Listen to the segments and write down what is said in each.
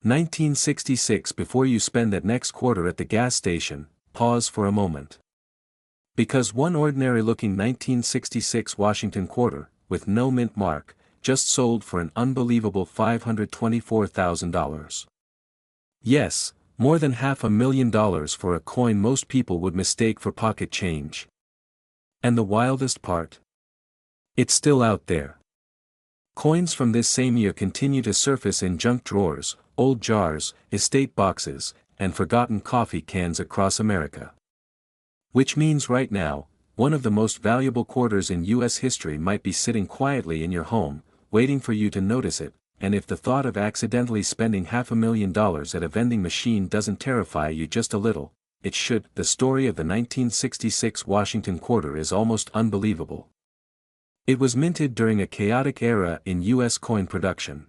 1966. Before you spend that next quarter at the gas station, pause for a moment. Because one ordinary-looking 1966 Washington quarter, with no mint mark, just sold for an unbelievable $524,000. Yes, more than $500,000 for a coin most people would mistake for pocket change. And the wildest part? It's still out there. Coins from this same year continue to surface in junk drawers, old jars, estate boxes, and forgotten coffee cans across America. Which means right now, one of the most valuable quarters in U.S. history might be sitting quietly in your home, waiting for you to notice it, and if the thought of accidentally spending $500,000 at a vending machine doesn't terrify you just a little, it should. The story of the 1966 Washington quarter is almost unbelievable. It was minted during a chaotic era in U.S. coin production.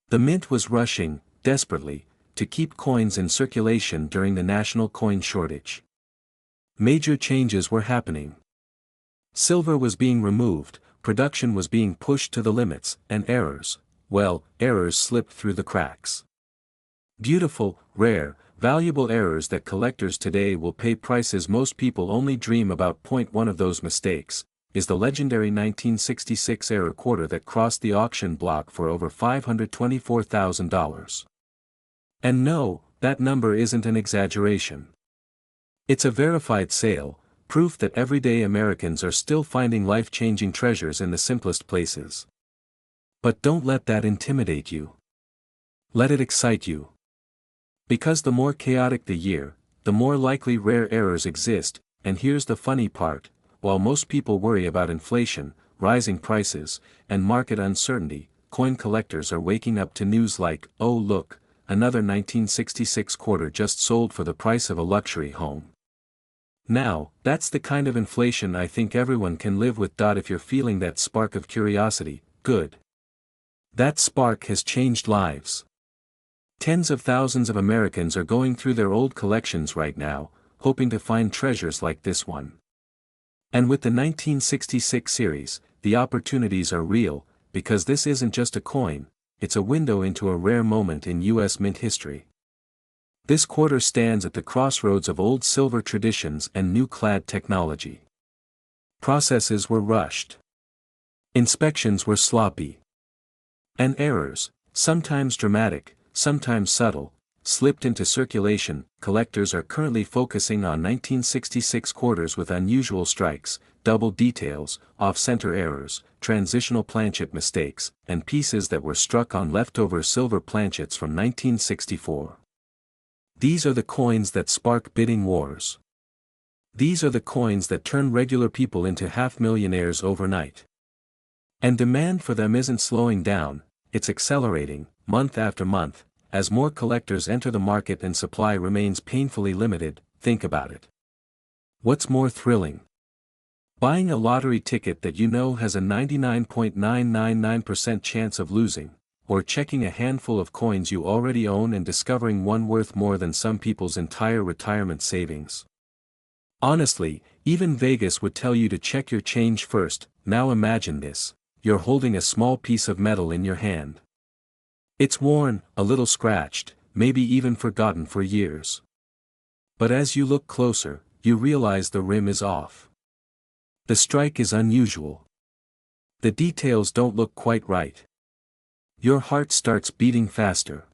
The mint was rushing, desperately, to keep coins in circulation during the national coin shortage. Major changes were happening. Silver was being removed, production was being pushed to the limits, and errors slipped through the cracks. Beautiful, rare, valuable errors that collectors today will pay prices most people only dream about. One of those mistakes is the legendary 1966 error quarter that crossed the auction block for over $524,000. And no, that number isn't an exaggeration. It's a verified sale, proof that everyday Americans are still finding life-changing treasures in the simplest places. But don't let that intimidate you. Let it excite you. Because the more chaotic the year, the more likely rare errors exist, and here's the funny part. While most people worry about inflation, rising prices, and market uncertainty, coin collectors are waking up to news like, oh look, another 1966 quarter just sold for the price of a luxury home. Now, that's the kind of inflation I think everyone can live with. If you're feeling that spark of curiosity, good. That spark has changed lives. Tens of thousands of Americans are going through their old collections right now, hoping to find treasures like this one. And with the 1966 series, the opportunities are real, because this isn't just a coin, it's a window into a rare moment in U.S. mint history. This quarter stands at the crossroads of old silver traditions and new clad technology. Processes were rushed. Inspections were sloppy. And errors, sometimes dramatic, sometimes subtle, slipped into circulation. Collectors are currently focusing on 1966 quarters with unusual strikes, double details, off-center errors, transitional planchet mistakes, and pieces that were struck on leftover silver planchets from 1964. These are the coins that spark bidding wars. These are the coins that turn regular people into half-millionaires overnight. And demand for them isn't slowing down, it's accelerating, month after month. As more collectors enter the market and supply remains painfully limited. Think about it. What's more thrilling? Buying a lottery ticket that you know has a 99.999% chance of losing, or checking a handful of coins you already own and discovering one worth more than some people's entire retirement savings. Honestly, even Vegas would tell you to check your change first. Now imagine this: you're holding a small piece of metal in your hand. It's worn, a little scratched, maybe even forgotten for years. But as you look closer, you realize the rim is off. The strike is unusual. The details don't look quite right. Your heart starts beating faster.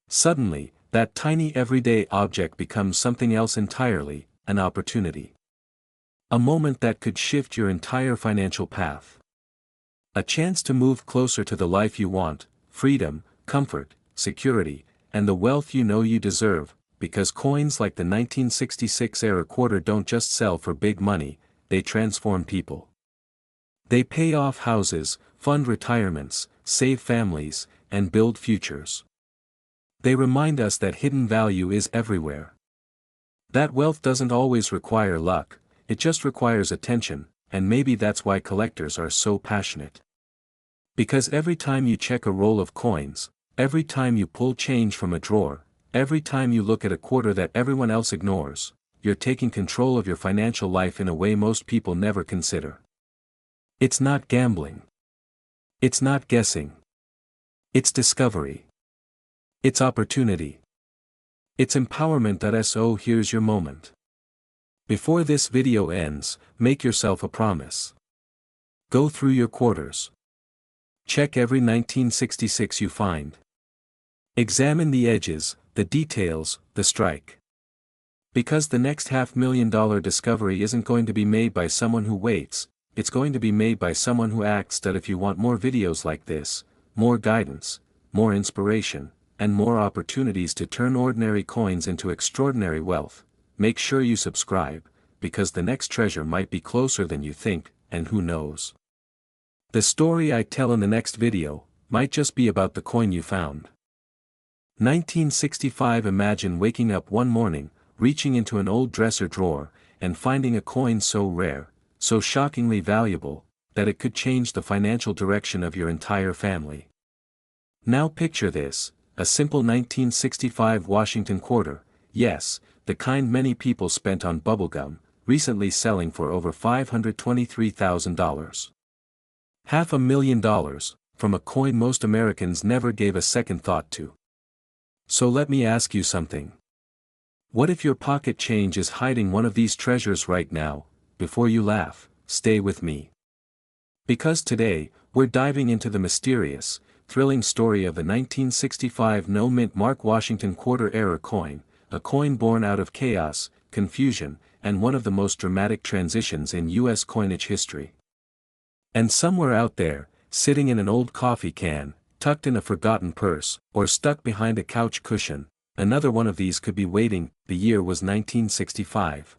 Suddenly, that tiny everyday object becomes something else entirely, an opportunity. A moment that could shift your entire financial path. A chance to move closer to the life you want. Freedom, comfort, security, and the wealth you know you deserve, because coins like the 1966 era quarter don't just sell for big money, they transform people. They pay off houses, fund retirements, save families, and build futures. They remind us that hidden value is everywhere. That wealth doesn't always require luck, it just requires attention, and maybe that's why collectors are so passionate. Because every time you check a roll of coins, every time you pull change from a drawer, every time you look at a quarter that everyone else ignores, you're taking control of your financial life in a way most people never consider. It's not gambling. It's not guessing. It's discovery. It's opportunity. It's empowerment. So here's your moment. Before this video ends, make yourself a promise. Go through your quarters. Check every 1966 you find. Examine the edges, the details, the strike. Because the next $500,000 discovery isn't going to be made by someone who waits, it's going to be made by someone who acts. If you want more videos like this, more guidance, more inspiration, and more opportunities to turn ordinary coins into extraordinary wealth, make sure you subscribe, because the next treasure might be closer than you think, and who knows. The story I tell in the next video might just be about the coin you found. 1965. Imagine waking up one morning, reaching into an old dresser drawer, and finding a coin so rare, so shockingly valuable, that it could change the financial direction of your entire family. Now picture this, a simple 1965 Washington quarter, yes, the kind many people spent on bubblegum, recently selling for over $523,000. $500,000, from a coin most Americans never gave a second thought to. So let me ask you something. What if your pocket change is hiding one of these treasures right now? Before you laugh, stay with me. Because today, we're diving into the mysterious, thrilling story of the 1965 no-mint Mark Washington quarter-era coin, a coin born out of chaos, confusion, and one of the most dramatic transitions in U.S. coinage history. And somewhere out there, sitting in an old coffee can, tucked in a forgotten purse, or stuck behind a couch cushion, another one of these could be waiting. The year was 1965.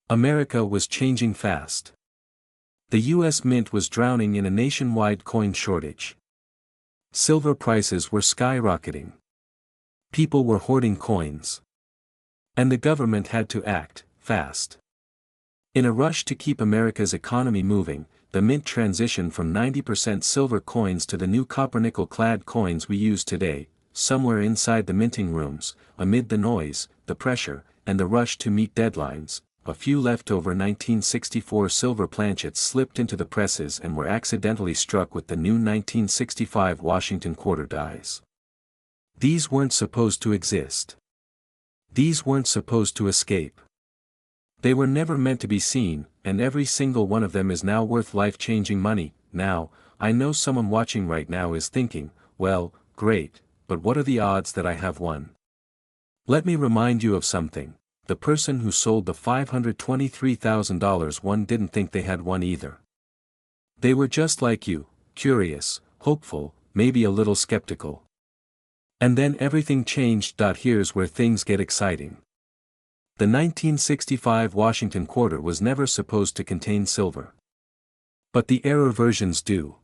America was changing fast. The U.S. Mint was drowning in a nationwide coin shortage. Silver prices were skyrocketing. People were hoarding coins. And the government had to act fast. In a rush to keep America's economy moving, the Mint transitioned from 90% silver coins to the new copper-nickel-clad coins we use today. Somewhere inside the minting rooms, amid the noise, the pressure, and the rush to meet deadlines, a few leftover 1964 silver planchets slipped into the presses and were accidentally struck with the new 1965 Washington quarter dies. These weren't supposed to exist. These weren't supposed to escape. They were never meant to be seen, and every single one of them is now worth life-changing money. Now, I know someone watching right now is thinking, well, great, but what are the odds that I have one? Let me remind you of something. The person who sold the $523,000 one didn't think they had one either. They were just like you, curious, hopeful, maybe a little skeptical. And then everything changed. Here's where things get exciting. The 1965 Washington quarter was never supposed to contain silver. But the error versions do.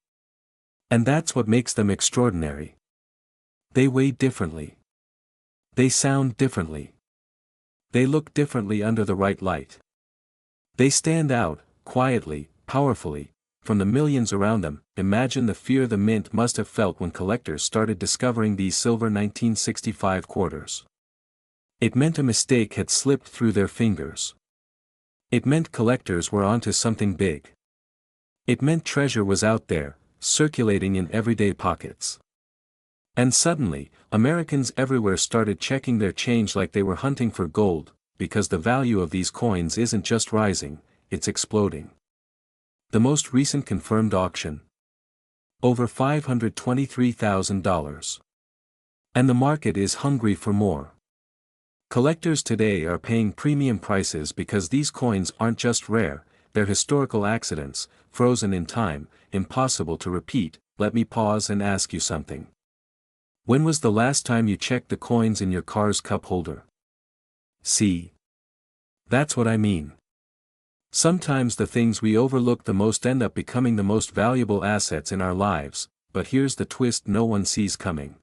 And that's what makes them extraordinary. They weigh differently. They sound differently. They look differently under the right light. They stand out, quietly, powerfully, from the millions around them. Imagine the fear the Mint must have felt when collectors started discovering these silver 1965 quarters. It meant a mistake had slipped through their fingers. It meant collectors were onto something big. It meant treasure was out there, circulating in everyday pockets. And suddenly, Americans everywhere started checking their change like they were hunting for gold, because the value of these coins isn't just rising, it's exploding. The most recent confirmed auction. Over $523,000. And the market is hungry for more. Collectors today are paying premium prices because these coins aren't just rare, they're historical accidents, frozen in time, impossible to repeat. Let me pause and ask you something. When was the last time you checked the coins in your car's cup holder? See? That's what I mean. Sometimes the things we overlook the most end up becoming the most valuable assets in our lives, but here's the twist no one sees coming.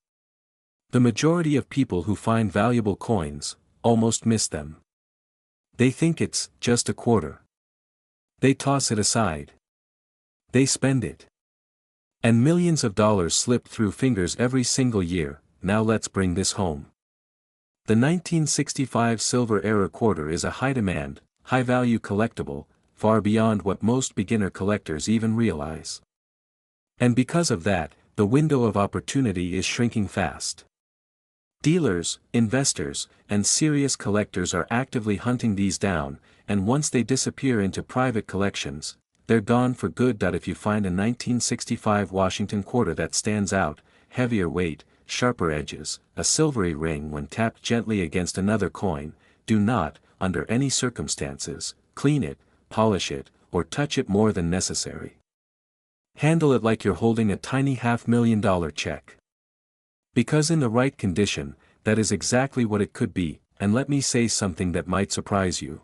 The majority of people who find valuable coins almost miss them. They think it's just a quarter. They toss it aside. They spend it. And millions of dollars slip through fingers every single year. Now let's bring this home. The 1965 silver era quarter is a high-demand, high-value collectible, far beyond what most beginner collectors even realize. And because of that, the window of opportunity is shrinking fast. Dealers, investors, and serious collectors are actively hunting these down, and once they disappear into private collections, they're gone for good. If you find a 1965 Washington quarter that stands out, heavier weight, sharper edges, a silvery ring when tapped gently against another coin, do not, under any circumstances, clean it, polish it, or touch it more than necessary. Handle it like you're holding a tiny $500,000 check. Because in the right condition, that is exactly what it could be, and let me say something that might surprise you.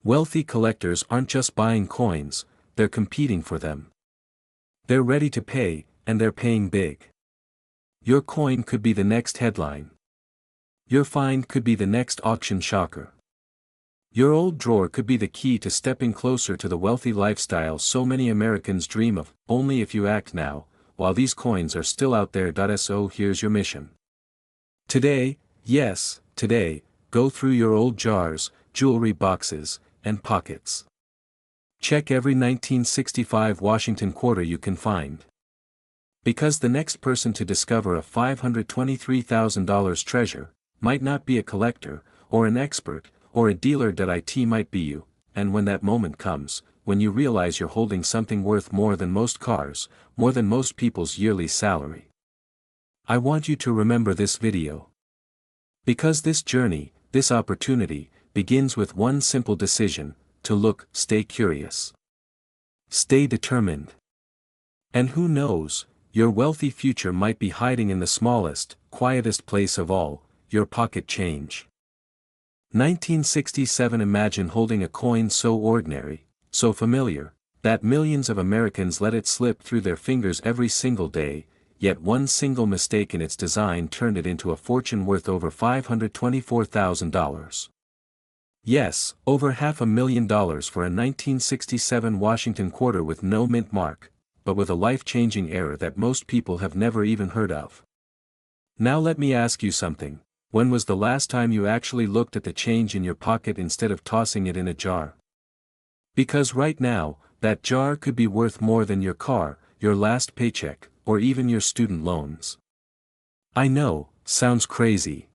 Wealthy collectors aren't just buying coins, they're competing for them. They're ready to pay, and they're paying big. Your coin could be the next headline. Your find could be the next auction shocker. Your old drawer could be the key to stepping closer to the wealthy lifestyle so many Americans dream of, only if you act now, while these coins are still out there. So here's your mission. Today, yes, today, go through your old jars, jewelry boxes, and pockets. Check every 1965 Washington quarter you can find. Because the next person to discover a $523,000 treasure might not be a collector, or an expert, or a dealer. It might be you, and when that moment comes, when you realize you're holding something worth more than most cars, more than most people's yearly salary. I want you to remember this video. Because this journey, this opportunity, begins with one simple decision: to look, stay curious. Stay determined. And who knows, your wealthy future might be hiding in the smallest, quietest place of all, your pocket change. 1967. Imagine holding a coin so ordinary, so familiar, that millions of Americans let it slip through their fingers every single day, yet one single mistake in its design turned it into a fortune worth over $524,000. Yes, over $500,000 for a 1967 Washington quarter with no mint mark, but with a life-changing error that most people have never even heard of. Now let me ask you something. When was the last time you actually looked at the change in your pocket instead of tossing it in a jar? Because right now, that jar could be worth more than your car, your last paycheck, or even your student loans. I know, sounds crazy.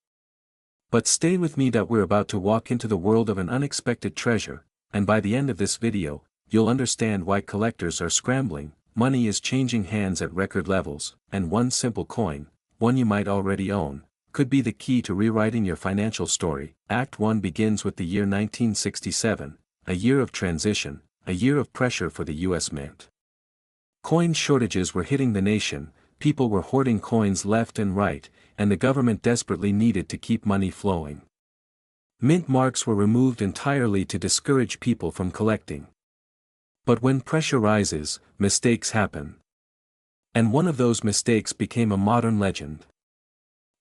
But stay with me. We're about to walk into the world of an unexpected treasure, and by the end of this video, you'll understand why collectors are scrambling, money is changing hands at record levels, and one simple coin, one you might already own, could be the key to rewriting your financial story. Act 1 begins with the year 1967, a year of transition, a year of pressure for the U.S. Mint. Coin shortages were hitting the nation, people were hoarding coins left and right, and the government desperately needed to keep money flowing. Mint marks were removed entirely to discourage people from collecting. But when pressure rises, mistakes happen. And one of those mistakes became a modern legend.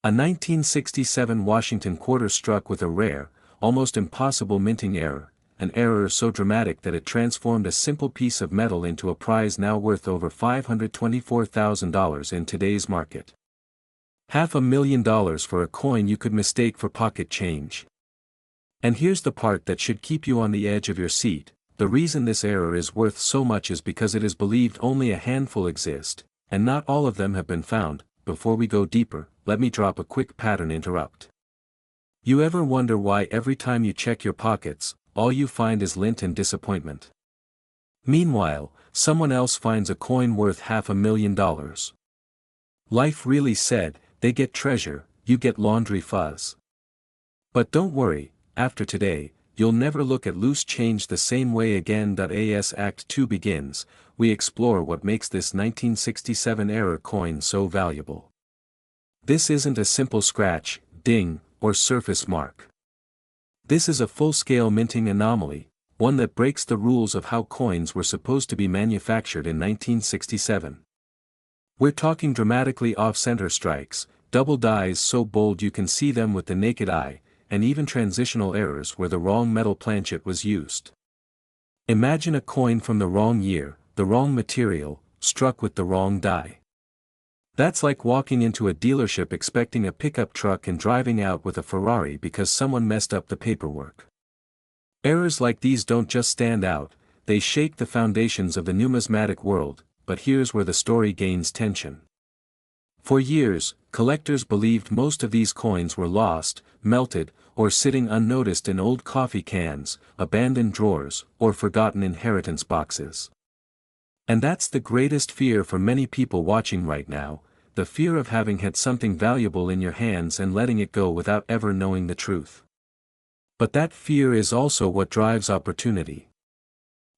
A 1967 Washington quarter struck with a rare, almost impossible minting error, an error so dramatic that it transformed a simple piece of metal into a prize now worth over $524,000 in today's market. $500,000 for a coin you could mistake for pocket change. And here's the part that should keep you on the edge of your seat: the reason this error is worth so much is because it is believed only a handful exist, and not all of them have been found. Before we go deeper, let me drop a quick pattern interrupt. You ever wonder why every time you check your pockets, all you find is lint and disappointment? Meanwhile, someone else finds a coin worth $500,000. Life really said, they get treasure, you get laundry fuzz. But don't worry, after today, you'll never look at loose change the same way again. As Act 2 begins, we explore what makes this 1967 error coin so valuable. This isn't a simple scratch, ding, or surface mark. This is a full-scale minting anomaly, one that breaks the rules of how coins were supposed to be manufactured in 1967. We're talking dramatically off-center strikes, double dies so bold you can see them with the naked eye, and even transitional errors where the wrong metal planchet was used. Imagine a coin from the wrong year, the wrong material, struck with the wrong die. That's like walking into a dealership expecting a pickup truck and driving out with a Ferrari because someone messed up the paperwork. Errors like these don't just stand out, they shake the foundations of the numismatic world. But here's where the story gains tension. For years, collectors believed most of these coins were lost, melted, or sitting unnoticed in old coffee cans, abandoned drawers, or forgotten inheritance boxes. And that's the greatest fear for many people watching right now, the fear of having had something valuable in your hands and letting it go without ever knowing the truth. But that fear is also what drives opportunity.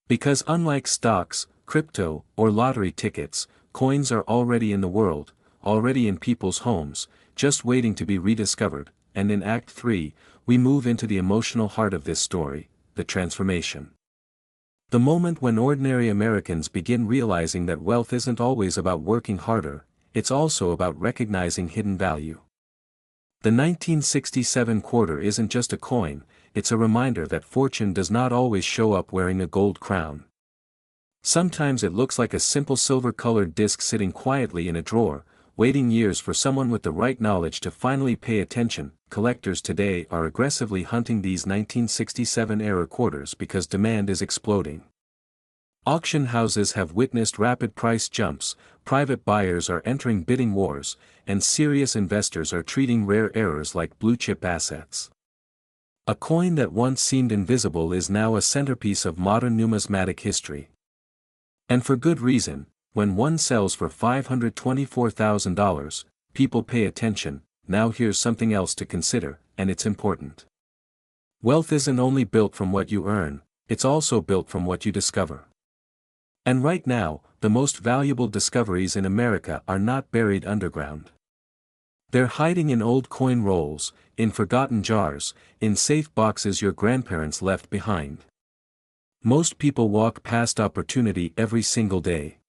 Because unlike stocks, crypto, or lottery tickets, coins are already in the world, already in people's homes, just waiting to be rediscovered, and in Act 3, we move into the emotional heart of this story, the transformation. The moment when ordinary Americans begin realizing that wealth isn't always about working harder, it's also about recognizing hidden value. The 1967 quarter isn't just a coin, it's a reminder that fortune does not always show up wearing a gold crown. Sometimes it looks like a simple silver-colored disc sitting quietly in a drawer, waiting years for someone with the right knowledge to finally pay attention. Collectors today are aggressively hunting these 1967-era quarters because demand is exploding. Auction houses have witnessed rapid price jumps, private buyers are entering bidding wars, and serious investors are treating rare errors like blue-chip assets. A coin that once seemed invisible is now a centerpiece of modern numismatic history. And for good reason. When one sells for $524,000, people pay attention. Now here's something else to consider, and it's important. Wealth isn't only built from what you earn, it's also built from what you discover. And right now, the most valuable discoveries in America are not buried underground. They're hiding in old coin rolls, in forgotten jars, in safe boxes your grandparents left behind. Most people walk past opportunity every single day.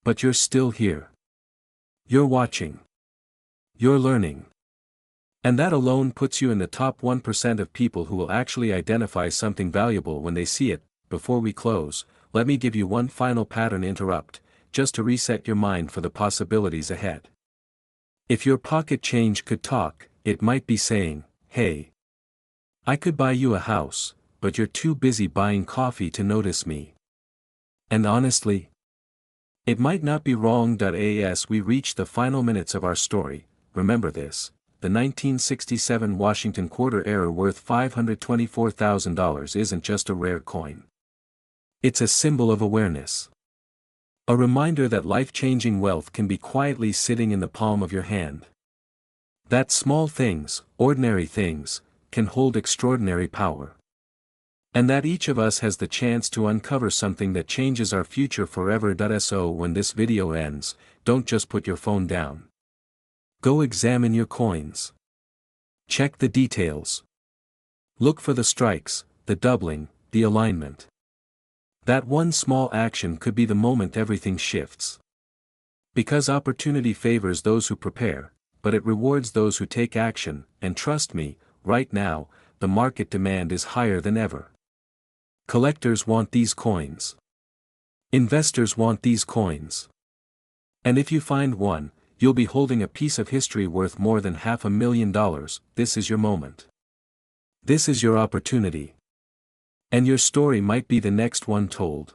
But you're still here. You're watching. You're learning. And that alone puts you in the top 1% of people who will actually identify something valuable when they see it. Before we close, let me give you one final pattern interrupt, just to reset your mind for the possibilities ahead. If your pocket change could talk, it might be saying, "Hey, I could buy you a house, but you're too busy buying coffee to notice me." And honestly, it might not be wrong. As we reach the final minutes of our story, remember this: the 1967 Washington quarter era worth $524,000 isn't just a rare coin. It's a symbol of awareness. A reminder that life-changing wealth can be quietly sitting in the palm of your hand. That small things, ordinary things, can hold extraordinary power. And that each of us has the chance to uncover something that changes our future forever. So when this video ends, don't just put your phone down. Go examine your coins. Check the details. Look for the strikes, the doubling, the alignment. That one small action could be the moment everything shifts. Because opportunity favors those who prepare, but it rewards those who take action, and trust me, right now, the market demand is higher than ever. Collectors want these coins. Investors want these coins. And if you find one, you'll be holding a piece of history worth more than $500,000. This is your moment. This is your opportunity. And your story might be the next one told.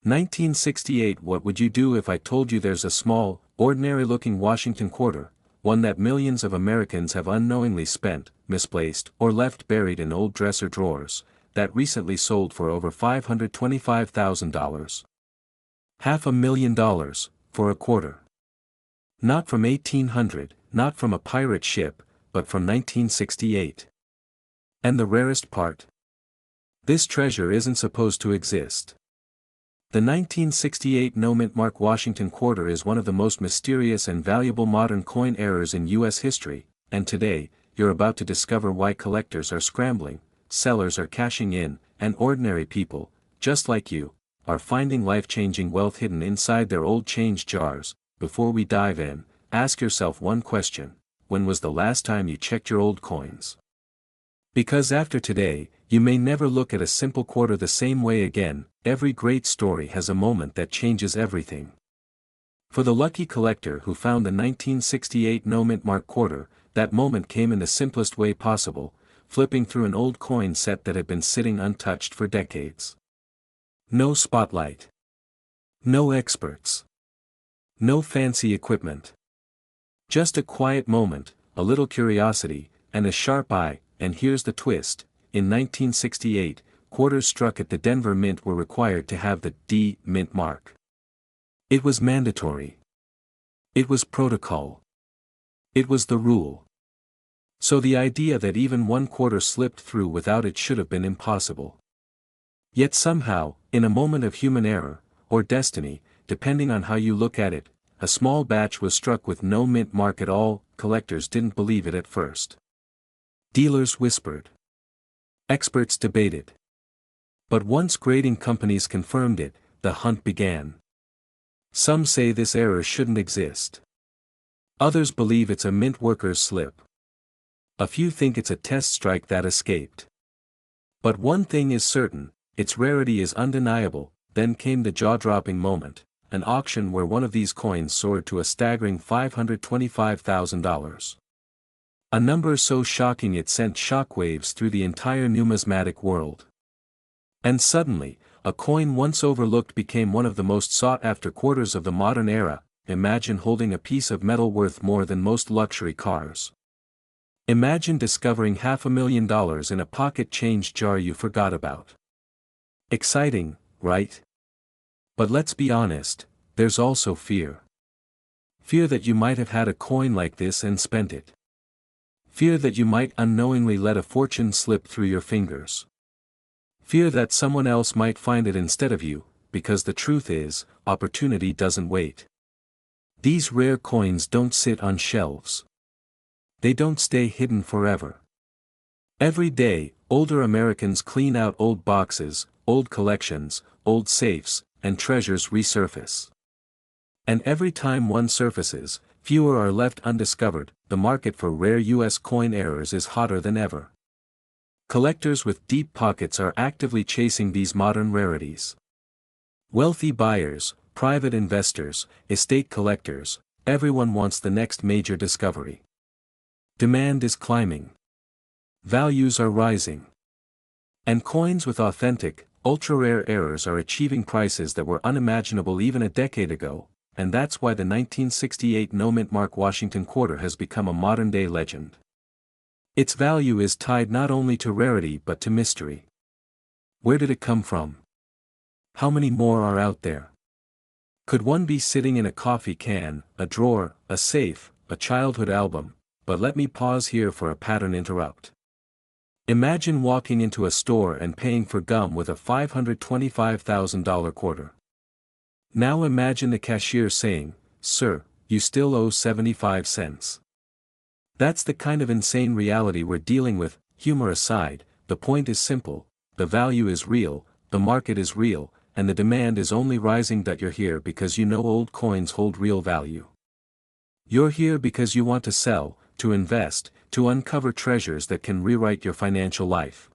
1968. What would you do if I told you there's a small, ordinary-looking Washington quarter, one that millions of Americans have unknowingly spent, misplaced, or left buried in old dresser drawers, that recently sold for over $525,000? $500,000, for a quarter. Not from 1800, not from a pirate ship, but from 1968. And the rarest part? This treasure isn't supposed to exist. The 1968 no-mint mark Washington quarter is one of the most mysterious and valuable modern coin errors in U.S. history, and today, you're about to discover why collectors are scrambling, sellers are cashing in, and ordinary people, just like you, are finding life-changing wealth hidden inside their old change jars. Before we dive in, ask yourself one question: when was the last time you checked your old coins? Because after today, you may never look at a simple quarter the same way again. Every great story has a moment that changes everything. For the lucky collector who found the 1968 no-mint mark quarter, that moment came in the simplest way possible, flipping through an old coin set that had been sitting untouched for decades. No spotlight. No experts. No fancy equipment. Just a quiet moment, a little curiosity, and a sharp eye, and here's the twist. In 1968, quarters struck at the Denver Mint were required to have the D Mint mark. It was mandatory. It was protocol. It was the rule. So the idea that even one quarter slipped through without it should have been impossible. Yet somehow, in a moment of human error, or destiny, depending on how you look at it, a small batch was struck with no mint mark at all. Collectors didn't believe it at first. Dealers whispered. Experts debated. But once grading companies confirmed it, the hunt began. Some say this error shouldn't exist. Others believe it's a mint worker's slip. A few think it's a test strike that escaped. But one thing is certain, its rarity is undeniable. Then came the jaw-dropping moment, an auction where one of these coins soared to a staggering $525,000. A number so shocking it sent shockwaves through the entire numismatic world. And suddenly, a coin once overlooked became one of the most sought-after quarters of the modern era. Imagine holding a piece of metal worth more than most luxury cars. Imagine discovering $500,000 in a pocket change jar you forgot about. Exciting, right? But let's be honest, there's also fear. Fear that you might have had a coin like this and spent it. Fear that you might unknowingly let a fortune slip through your fingers. Fear that someone else might find it instead of you, because the truth is, opportunity doesn't wait. These rare coins don't sit on shelves. They don't stay hidden forever. Every day, older Americans clean out old boxes, old collections, old safes, and treasures resurface. And every time one surfaces, fewer are left undiscovered. The market for rare U.S. coin errors is hotter than ever. Collectors with deep pockets are actively chasing these modern rarities. Wealthy buyers, private investors, estate collectors, everyone wants the next major discovery. Demand is climbing. Values are rising. And coins with authentic, ultra-rare errors are achieving prices that were unimaginable even a decade ago, and that's why the 1968 no-mint mark Washington quarter has become a modern-day legend. Its value is tied not only to rarity but to mystery. Where did it come from? How many more are out there? Could one be sitting in a coffee can, a drawer, a safe, a childhood album? But let me pause here for a pattern interrupt. Imagine walking into a store and paying for gum with a $525,000 quarter. Now imagine the cashier saying, "Sir, you still owe 75 cents. That's the kind of insane reality we're dealing with. Humor aside, the point is simple: the value is real, the market is real, and the demand is only rising. You're here because you know old coins hold real value. You're here because you want to sell, to invest, to uncover treasures that can rewrite your financial life.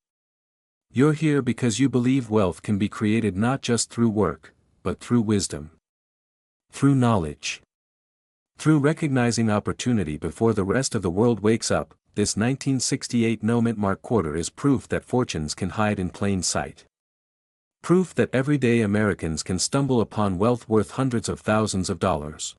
You're here because you believe wealth can be created not just through work, but through wisdom. Through knowledge. Through recognizing opportunity before the rest of the world wakes up. This 1968 no-mint mark quarter is proof that fortunes can hide in plain sight. Proof that everyday Americans can stumble upon wealth worth hundreds of thousands of dollars.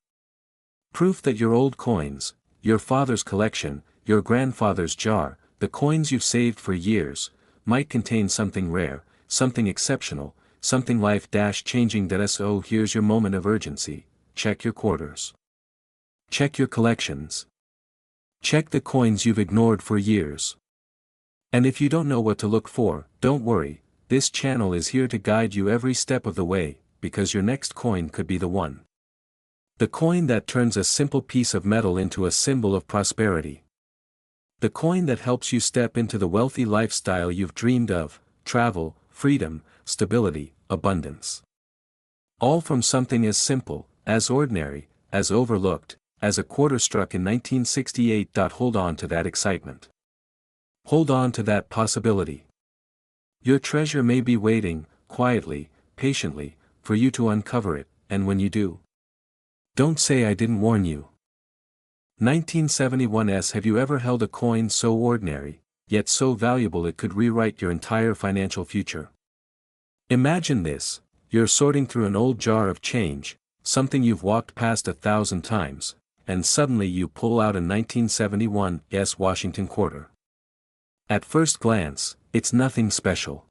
Proof that your old coins, your father's collection, your grandfather's jar, the coins you've saved for years, might contain something rare, something exceptional, something life-changing. So here's your moment of urgency: check your quarters. Check your collections. Check the coins you've ignored for years. And if you don't know what to look for, don't worry, this channel is here to guide you every step of the way, because your next coin could be the one. The coin that turns a simple piece of metal into a symbol of prosperity. The coin that helps you step into the wealthy lifestyle you've dreamed of: travel, freedom, stability, abundance. All from something as simple, as ordinary, as overlooked, as a quarter struck in 1968. Hold on to that excitement. Hold on to that possibility. Your treasure may be waiting, quietly, patiently, for you to uncover it, and when you do, don't say I didn't warn you. 1971s. Have you ever held a coin so ordinary, yet so valuable it could rewrite your entire financial future? Imagine this: you're sorting through an old jar of change, something you've walked past 1,000 times, and suddenly you pull out a 1971 Washington quarter. At first glance, it's nothing special.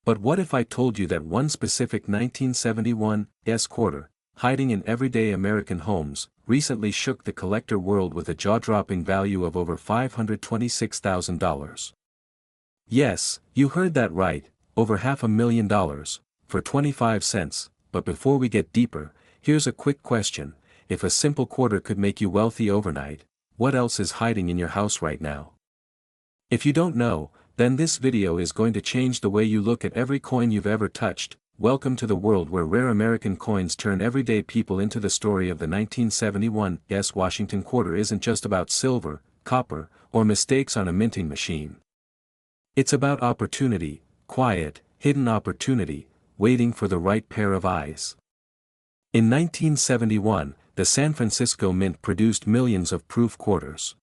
But what if I told you that one specific 1971 quarter, hiding in everyday American homes, recently shook the collector world with a jaw-dropping value of over $526,000? Yes, you heard that right, over $500,000, for 25 cents, but before we get deeper, here's a quick question: if a simple quarter could make you wealthy overnight, what else is hiding in your house right now? If you don't know, then this video is going to change the way you look at every coin you've ever touched. Welcome to the world where rare American coins turn everyday people into. The story of the 1971 Washington quarter isn't just about silver, copper, or mistakes on a minting machine. It's about opportunity, quiet, hidden opportunity, waiting for the right pair of eyes. In 1971, the San Francisco Mint produced millions of proof quarters.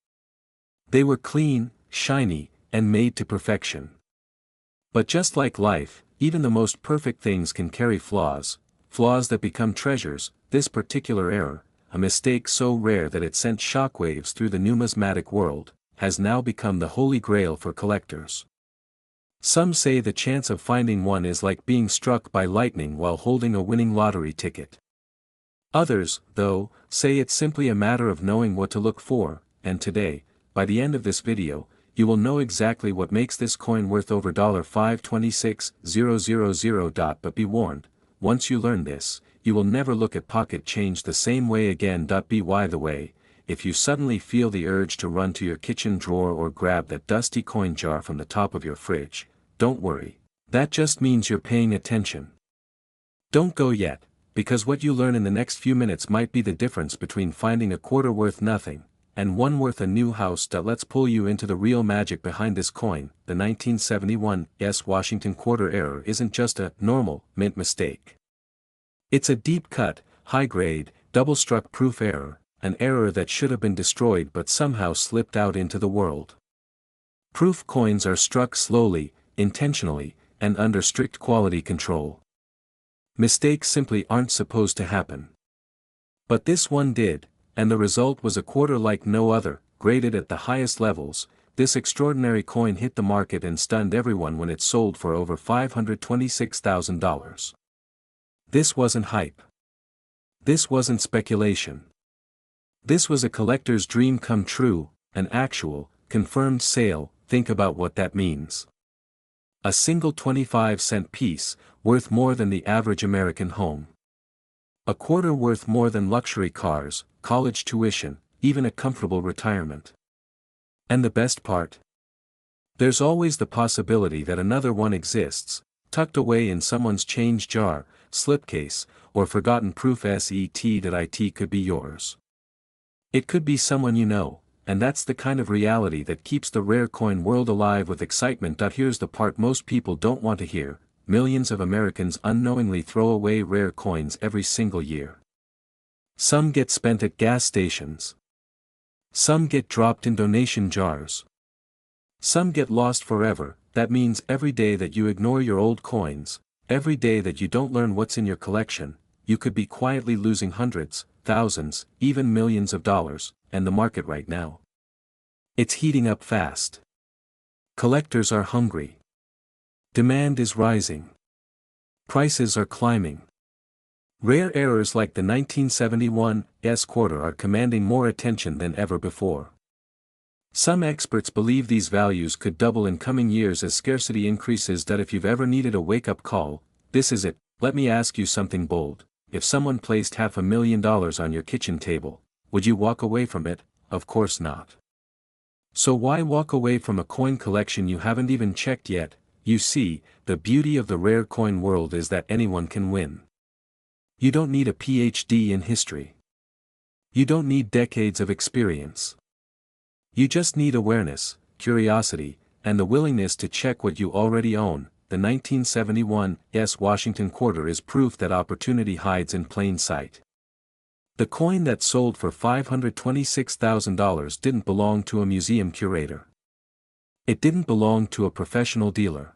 They were clean, shiny, and made to perfection. But just like life, even the most perfect things can carry flaws that become treasures. This particular error, a mistake so rare that it sent shockwaves through the numismatic world, has now become the holy grail for collectors. Some say the chance of finding one is like being struck by lightning while holding a winning lottery ticket. Others, though, say it's simply a matter of knowing what to look for, and today, by the end of this video, you will know exactly what makes this coin worth over $526,000. But be warned, once you learn this, you will never look at pocket change the same way again. By the way, if you suddenly feel the urge to run to your kitchen drawer or grab that dusty coin jar from the top of your fridge, don't worry, that just means you're paying attention. Don't go yet, because what you learn in the next few minutes might be the difference between finding a quarter worth nothing and one worth a new house. Let's pull you into the real magic behind this coin. The 1971 Washington quarter error isn't just a normal mint mistake. It's a deep-cut, high-grade, double-struck proof error, an error that should have been destroyed but somehow slipped out into the world. Proof coins are struck slowly, intentionally, and under strict quality control. Mistakes simply aren't supposed to happen. But this one did, and the result was a quarter like no other, graded at the highest levels. This extraordinary coin hit the market and stunned everyone when it sold for over $526,000. This wasn't hype. This wasn't speculation. This was a collector's dream come true, an actual, confirmed sale. Think about what that means. A single 25-cent piece, worth more than the average American home. A quarter worth more than luxury cars, college tuition, even a comfortable retirement. And the best part? There's always the possibility that another one exists, tucked away in someone's change jar, slipcase, or forgotten proof. It could be yours. It could be someone you know, and that's the kind of reality that keeps the rare coin world alive with excitement. Here's the part most people don't want to hear: millions of Americans unknowingly throw away rare coins every single year. Some get spent at gas stations. Some get dropped in donation jars. Some get lost forever. That means every day that you ignore your old coins, every day that you don't learn what's in your collection, you could be quietly losing hundreds, thousands, even millions of dollars. And the market right now, it's heating up fast. Collectors are hungry. Demand is rising. Prices are climbing. Rare errors like the 1971 quarter are commanding more attention than ever before. Some experts believe these values could double in coming years as scarcity increases. If you've ever needed a wake-up call, this is it. Let me ask you something bold. If someone placed $500,000 on your kitchen table, would you walk away from it? Of course not. So why walk away from a coin collection you haven't even checked yet? You see, the beauty of the rare coin world is that anyone can win. You don't need a PhD in history. You don't need decades of experience. You just need awareness, curiosity, and the willingness to check what you already own. The 1971 Washington quarter is proof that opportunity hides in plain sight. The coin that sold for $526,000 didn't belong to a museum curator. It didn't belong to a professional dealer.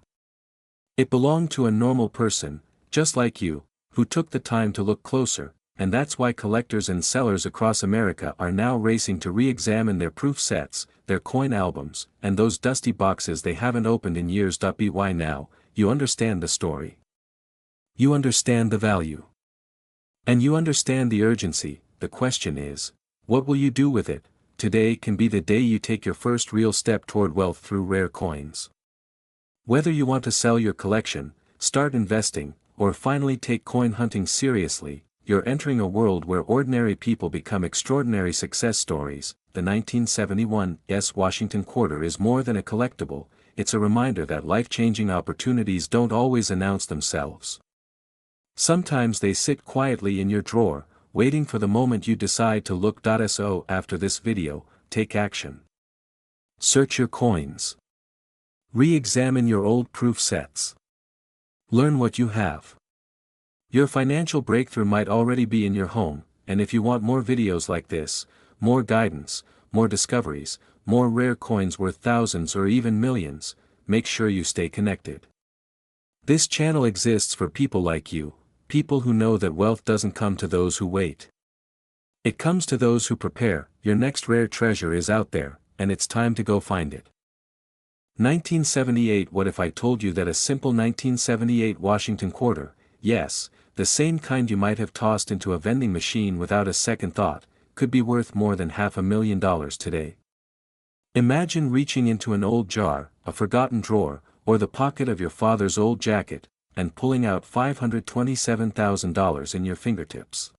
It belonged to a normal person, just like you, who took the time to look closer, and that's why collectors and sellers across America are now racing to re-examine their proof sets, their coin albums, and those dusty boxes they haven't opened in years. By now, you understand the story. You understand the value. And you understand the urgency. The question is, what will you do with it? Today can be the day you take your first real step toward wealth through rare coins. Whether you want to sell your collection, start investing, or finally take coin hunting seriously, you're entering a world where ordinary people become extraordinary success stories. The 1971 Washington Quarter is more than a collectible, it's a reminder that life-changing opportunities don't always announce themselves. Sometimes they sit quietly in your drawer, waiting for the moment you decide to look. So after this video, take action. Search your coins. Re-examine your old proof sets. Learn what you have. Your financial breakthrough might already be in your home, and if you want more videos like this, more guidance, more discoveries, more rare coins worth thousands or even millions, make sure you stay connected. This channel exists for people like you, people who know that wealth doesn't come to those who wait. It comes to those who prepare. Your next rare treasure is out there, and it's time to go find it. 1978. What if I told you that a simple 1978 Washington quarter, yes, the same kind you might have tossed into a vending machine without a second thought, could be worth more than $500,000 today? Imagine reaching into an old jar, a forgotten drawer, or the pocket of your father's old jacket, and pulling out $527,000 in your fingertips.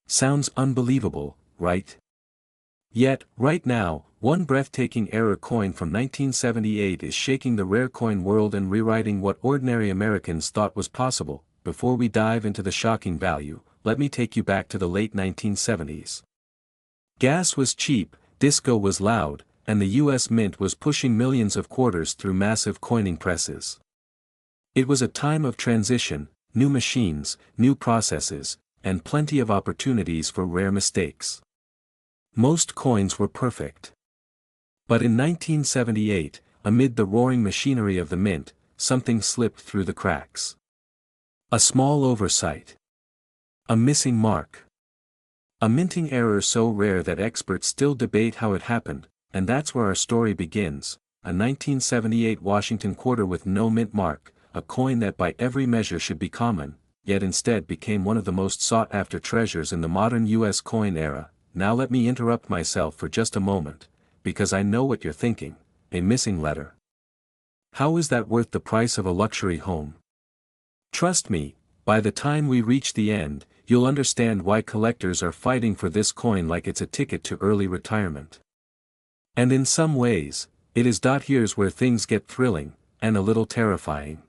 Sounds unbelievable, right? Yet, right now, one breathtaking error coin from 1978 is shaking the rare coin world and rewriting what ordinary Americans thought was possible. Before we dive into the shocking value, let me take you back to the late 1970s. Gas was cheap, disco was loud, and the US Mint was pushing millions of quarters through massive coining presses. It was a time of transition, new machines, new processes, and plenty of opportunities for rare mistakes. Most coins were perfect. But in 1978, amid the roaring machinery of the mint, something slipped through the cracks. A small oversight. A missing mark. A minting error so rare that experts still debate how it happened, and that's where our story begins. A 1978 Washington quarter with no mint mark, a coin that by every measure should be common, yet instead became one of the most sought-after treasures in the modern US coin era. Now let me interrupt myself for just a moment, because I know what you're thinking: a missing letter. How is that worth the price of a luxury home? Trust me, by the time we reach the end, you'll understand why collectors are fighting for this coin like it's a ticket to early retirement. And in some ways, it is. Here's where things get thrilling, and a little terrifying.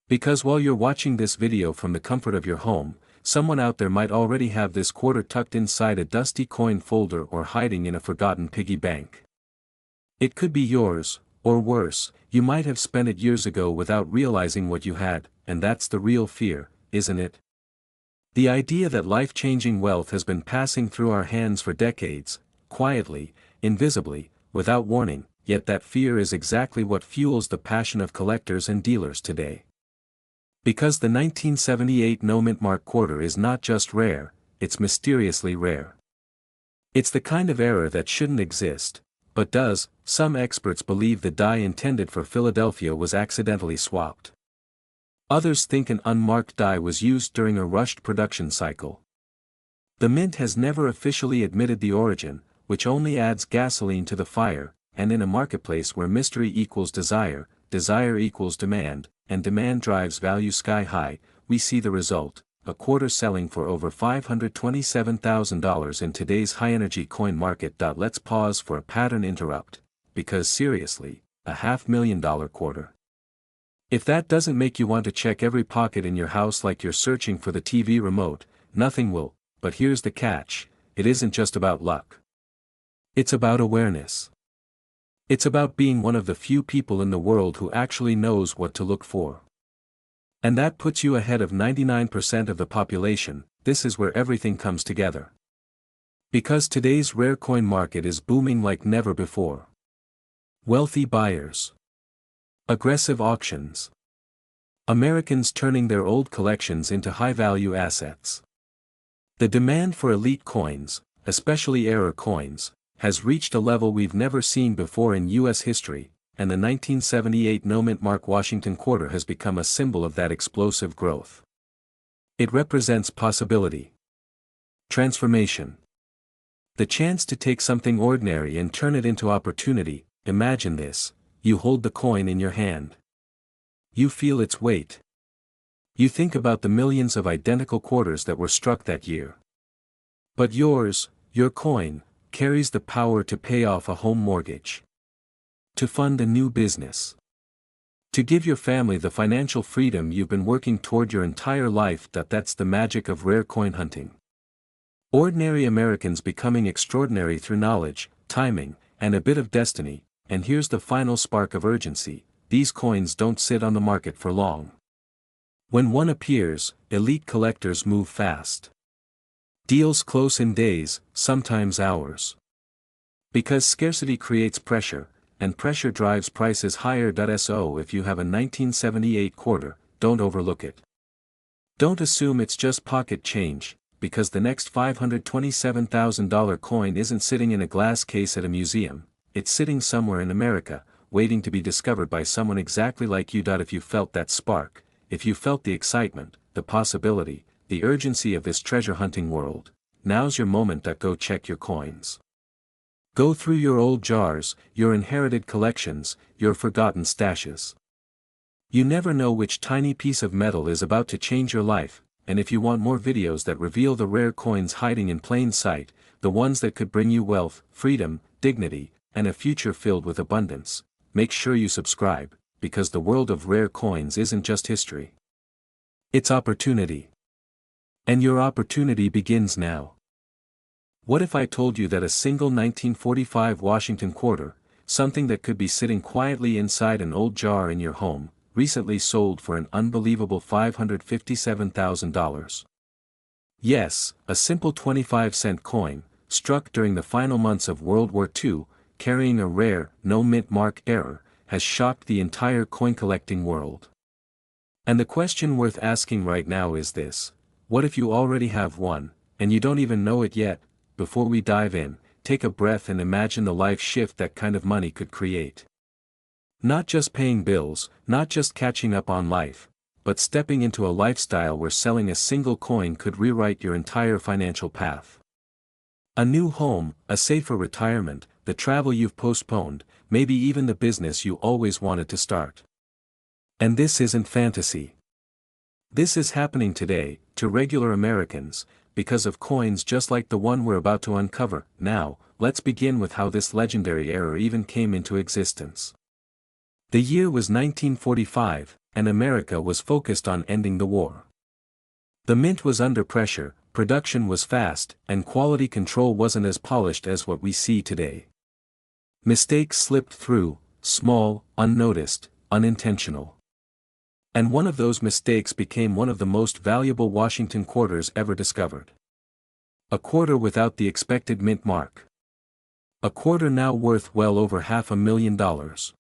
Because while you're watching this video from the comfort of your home, someone out there might already have this quarter tucked inside a dusty coin folder or hiding in a forgotten piggy bank. It could be yours, or worse, you might have spent it years ago without realizing what you had, and that's the real fear, isn't it? The idea that life-changing wealth has been passing through our hands for decades, quietly, invisibly, without warning, yet that fear is exactly what fuels the passion of collectors and dealers today. Because the 1978 no mint mark quarter is not just rare, it's mysteriously rare. It's the kind of error that shouldn't exist, but does. Some experts believe the die intended for Philadelphia was accidentally swapped. Others think an unmarked die was used during a rushed production cycle. The mint has never officially admitted the origin, which only adds gasoline to the fire, and in a marketplace where mystery equals desire, desire equals demand, and demand drives value sky high, we see the result: a quarter selling for over $527,000 in today's high-energy coin market. Let's pause for a pattern interrupt, because seriously, a $500,000 quarter. If that doesn't make you want to check every pocket in your house like you're searching for the TV remote, nothing will. But here's the catch: it isn't just about luck. It's about awareness. It's about being one of the few people in the world who actually knows what to look for. And that puts you ahead of 99% of the population. This is where everything comes together. Because today's rare coin market is booming like never before. Wealthy buyers. Aggressive auctions. Americans turning their old collections into high-value assets. The demand for elite coins, especially error coins, has reached a level we've never seen before in U.S. history, and the 1978 no-mint mark Washington quarter has become a symbol of that explosive growth. It represents possibility. Transformation. The chance to take something ordinary and turn it into opportunity. Imagine this: you hold the coin in your hand. You feel its weight. You think about the millions of identical quarters that were struck that year. But yours, your coin, carries the power to pay off a home mortgage, to fund a new business, to give your family the financial freedom you've been working toward your entire life. That's the magic of rare coin hunting. Ordinary Americans becoming extraordinary through knowledge, timing, and a bit of destiny. And here's the final spark of urgency: these coins don't sit on the market for long. When one appears, elite collectors move fast. Deals close in days, sometimes hours. Because scarcity creates pressure, and pressure drives prices higher. So if you have a 1978 quarter, don't overlook it. Don't assume it's just pocket change, because the next $527,000 coin isn't sitting in a glass case at a museum. It's sitting somewhere in America, waiting to be discovered by someone exactly like you. If you felt that spark, if you felt the excitement, the possibility, the urgency of this treasure hunting world, now's your moment. Go check your coins. Go through your old jars, your inherited collections, your forgotten stashes. You never know which tiny piece of metal is about to change your life, and if you want more videos that reveal the rare coins hiding in plain sight, the ones that could bring you wealth, freedom, dignity, and a future filled with abundance, make sure you subscribe, because the world of rare coins isn't just history. It's opportunity. And your opportunity begins now. What if I told you that a single 1945 Washington quarter, something that could be sitting quietly inside an old jar in your home, recently sold for an unbelievable $557,000? Yes, a simple 25-cent coin, struck during the final months of World War II, carrying a rare, no-mint mark error, has shocked the entire coin-collecting world. And the question worth asking right now is this: what if you already have one, and you don't even know it yet? Before we dive in, take a breath and imagine the life shift that kind of money could create. Not just paying bills, not just catching up on life, but stepping into a lifestyle where selling a single coin could rewrite your entire financial path. A new home, a safer retirement, the travel you've postponed, maybe even the business you always wanted to start. And this isn't fantasy. This is happening today, to regular Americans, because of coins just like the one we're about to uncover. Now, let's begin with how this legendary error even came into existence. The year was 1945, and America was focused on ending the war. The mint was under pressure, production was fast, and quality control wasn't as polished as what we see today. Mistakes slipped through, small, unnoticed, unintentional. And one of those mistakes became one of the most valuable Washington quarters ever discovered. A quarter without the expected mint mark. A quarter now worth well over $500,000.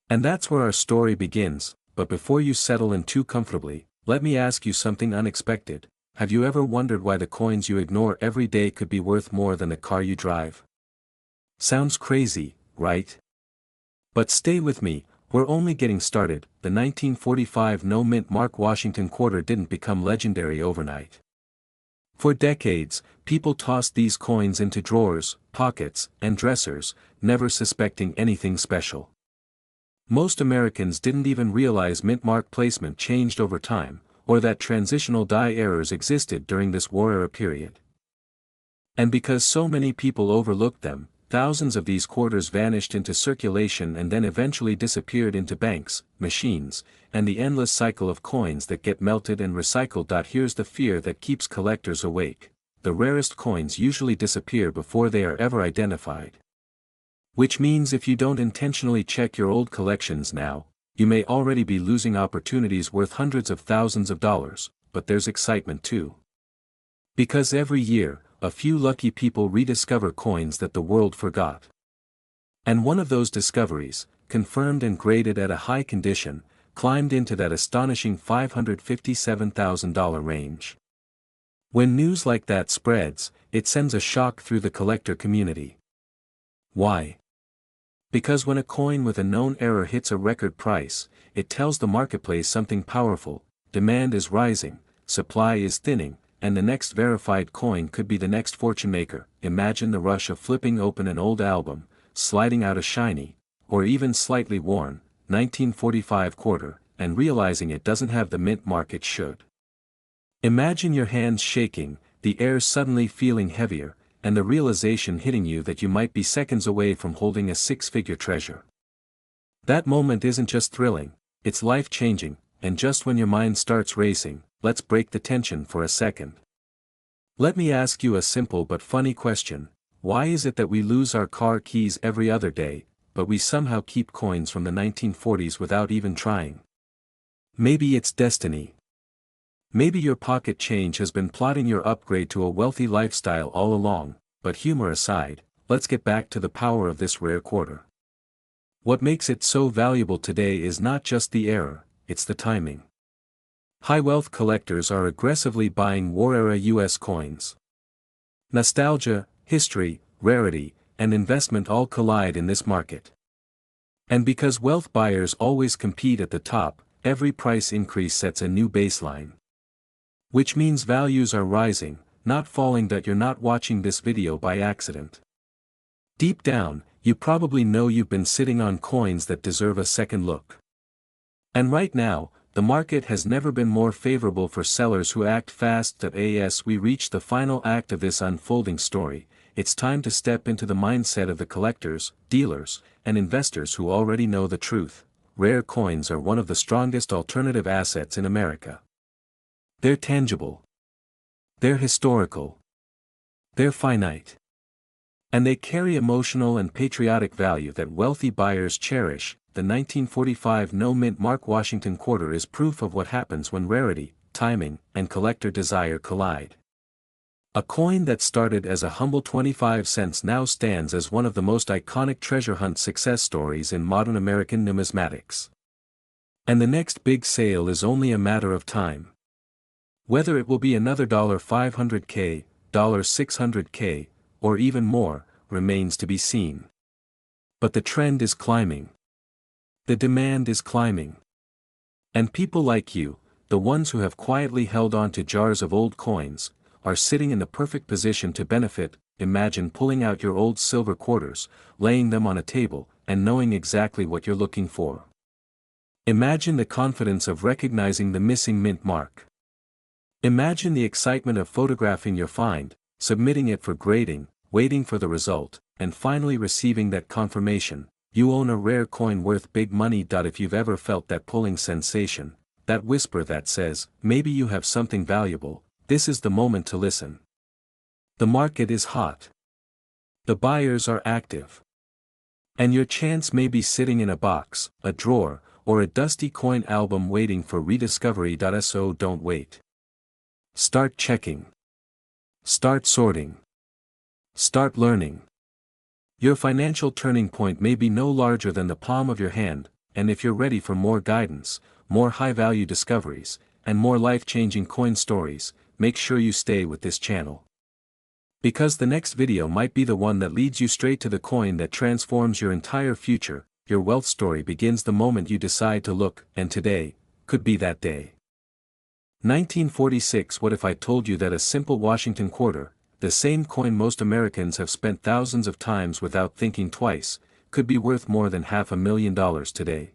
And that's where our story begins. But before you settle in too comfortably, let me ask you something unexpected. Have you ever wondered why the coins you ignore every day could be worth more than the car you drive? Sounds crazy, right? But stay with me. We're only getting started. The 1945 no-mint mark Washington quarter didn't become legendary overnight. For decades, people tossed these coins into drawers, pockets, and dressers, never suspecting anything special. Most Americans didn't even realize mint mark placement changed over time, or that transitional die errors existed during this war-era period. And because so many people overlooked them, thousands of these quarters vanished into circulation and then eventually disappeared into banks, machines, and the endless cycle of coins that get melted and recycled. Here's the fear that keeps collectors awake: the rarest coins usually disappear before they are ever identified. Which means if you don't intentionally check your old collections now, you may already be losing opportunities worth hundreds of thousands of dollars. But there's excitement too. Because every year, a few lucky people rediscover coins that the world forgot. And one of those discoveries, confirmed and graded at a high condition, climbed into that astonishing $557,000 range. When news like that spreads, it sends a shock through the collector community. Why? Because when a coin with a known error hits a record price, it tells the marketplace something powerful: demand is rising, supply is thinning, and the next verified coin could be the next fortune maker. Imagine the rush of flipping open an old album, sliding out a shiny, or even slightly worn, 1945 quarter, and realizing it doesn't have the mint mark it should. Imagine your hands shaking, the air suddenly feeling heavier, and the realization hitting you that you might be seconds away from holding a six-figure treasure. That moment isn't just thrilling, it's life-changing, and just when your mind starts racing, let's break the tension for a second. Let me ask you a simple but funny question: why is it that we lose our car keys every other day, but we somehow keep coins from the 1940s without even trying? Maybe it's destiny. Maybe your pocket change has been plotting your upgrade to a wealthy lifestyle all along, but humor aside, let's get back to the power of this rare quarter. What makes it so valuable today is not just the error, it's the timing. High-wealth collectors are aggressively buying war-era US coins. Nostalgia, history, rarity, and investment all collide in this market. And because wealth buyers always compete at the top, every price increase sets a new baseline. Which means values are rising, not falling. That you're not watching this video by accident. Deep down, you probably know you've been sitting on coins that deserve a second look. And right now, the market has never been more favorable for sellers who act fast. As we reach the final act of this unfolding story, it's time to step into the mindset of the collectors, dealers, and investors who already know the truth. Rare coins are one of the strongest alternative assets in America. They're tangible. They're historical. They're finite. And they carry emotional and patriotic value that wealthy buyers cherish. The 1945 no-mint mark Washington quarter is proof of what happens when rarity, timing, and collector desire collide. A coin that started as a humble 25 cents now stands as one of the most iconic treasure hunt success stories in modern American numismatics. And the next big sale is only a matter of time. Whether it will be another $500K, $600K, or even more, remains to be seen. But the trend is climbing. The demand is climbing. And people like you, the ones who have quietly held on to jars of old coins, are sitting in the perfect position to benefit. Imagine pulling out your old silver quarters, laying them on a table, and knowing exactly what you're looking for. Imagine the confidence of recognizing the missing mint mark. Imagine the excitement of photographing your find, submitting it for grading, waiting for the result, and finally receiving that confirmation: you own a rare coin worth big money. If you've ever felt that pulling sensation, that whisper that says, maybe you have something valuable, this is the moment to listen. The market is hot. The buyers are active. And your chance may be sitting in a box, a drawer, or a dusty coin album waiting for rediscovery. So don't wait. Start checking. Start sorting. Start learning. Your financial turning point may be no larger than the palm of your hand, and if you're ready for more guidance, more high-value discoveries, and more life-changing coin stories, make sure you stay with this channel. Because the next video might be the one that leads you straight to the coin that transforms your entire future. Your wealth story begins the moment you decide to look, and today could be that day. 1946. What if I told you that a simple Washington quarter, the same coin most Americans have spent thousands of times without thinking twice, could be worth more than $500,000 today?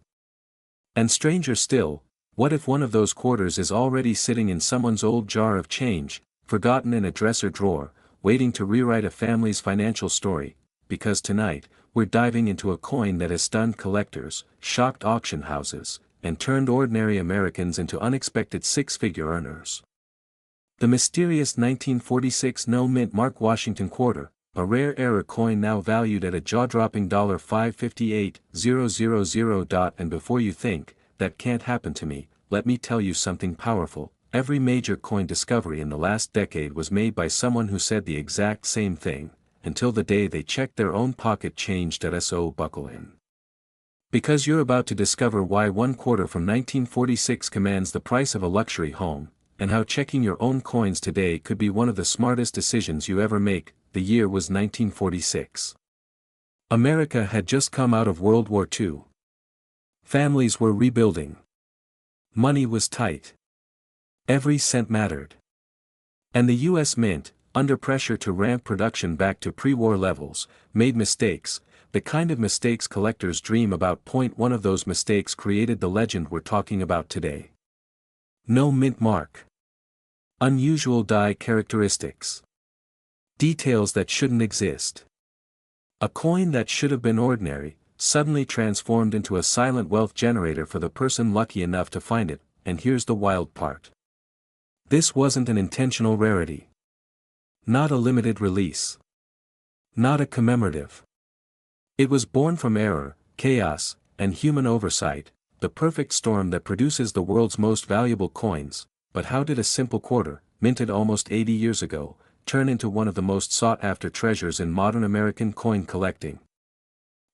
And stranger still, what if one of those quarters is already sitting in someone's old jar of change, forgotten in a dresser drawer, waiting to rewrite a family's financial story? Because tonight, we're diving into a coin that has stunned collectors, shocked auction houses, and turned ordinary Americans into unexpected six-figure earners. The mysterious 1946 no-mint mark Washington quarter, a rare era coin now valued at a jaw-dropping $558,000. And before you think, that can't happen to me, let me tell you something powerful. Every major coin discovery in the last decade was made by someone who said the exact same thing, until the day they checked their own pocket change. So buckle in. Because you're about to discover why one quarter from 1946 commands the price of a luxury home, and how checking your own coins today could be one of the smartest decisions you ever make. The year was 1946. America had just come out of World War II. Families were rebuilding. Money was tight. Every cent mattered. And the U.S. Mint, under pressure to ramp production back to pre-war levels, made mistakes, the kind of mistakes collectors dream about. One of those mistakes created the legend we're talking about today. No mint mark. Unusual die characteristics. Details that shouldn't exist. A coin that should have been ordinary, suddenly transformed into a silent wealth generator for the person lucky enough to find it. And here's the wild part. This wasn't an intentional rarity. Not a limited release. Not a commemorative. It was born from error, chaos, and human oversight, the perfect storm that produces the world's most valuable coins. But how did a simple quarter, minted almost 80 years ago, turn into one of the most sought-after treasures in modern American coin collecting?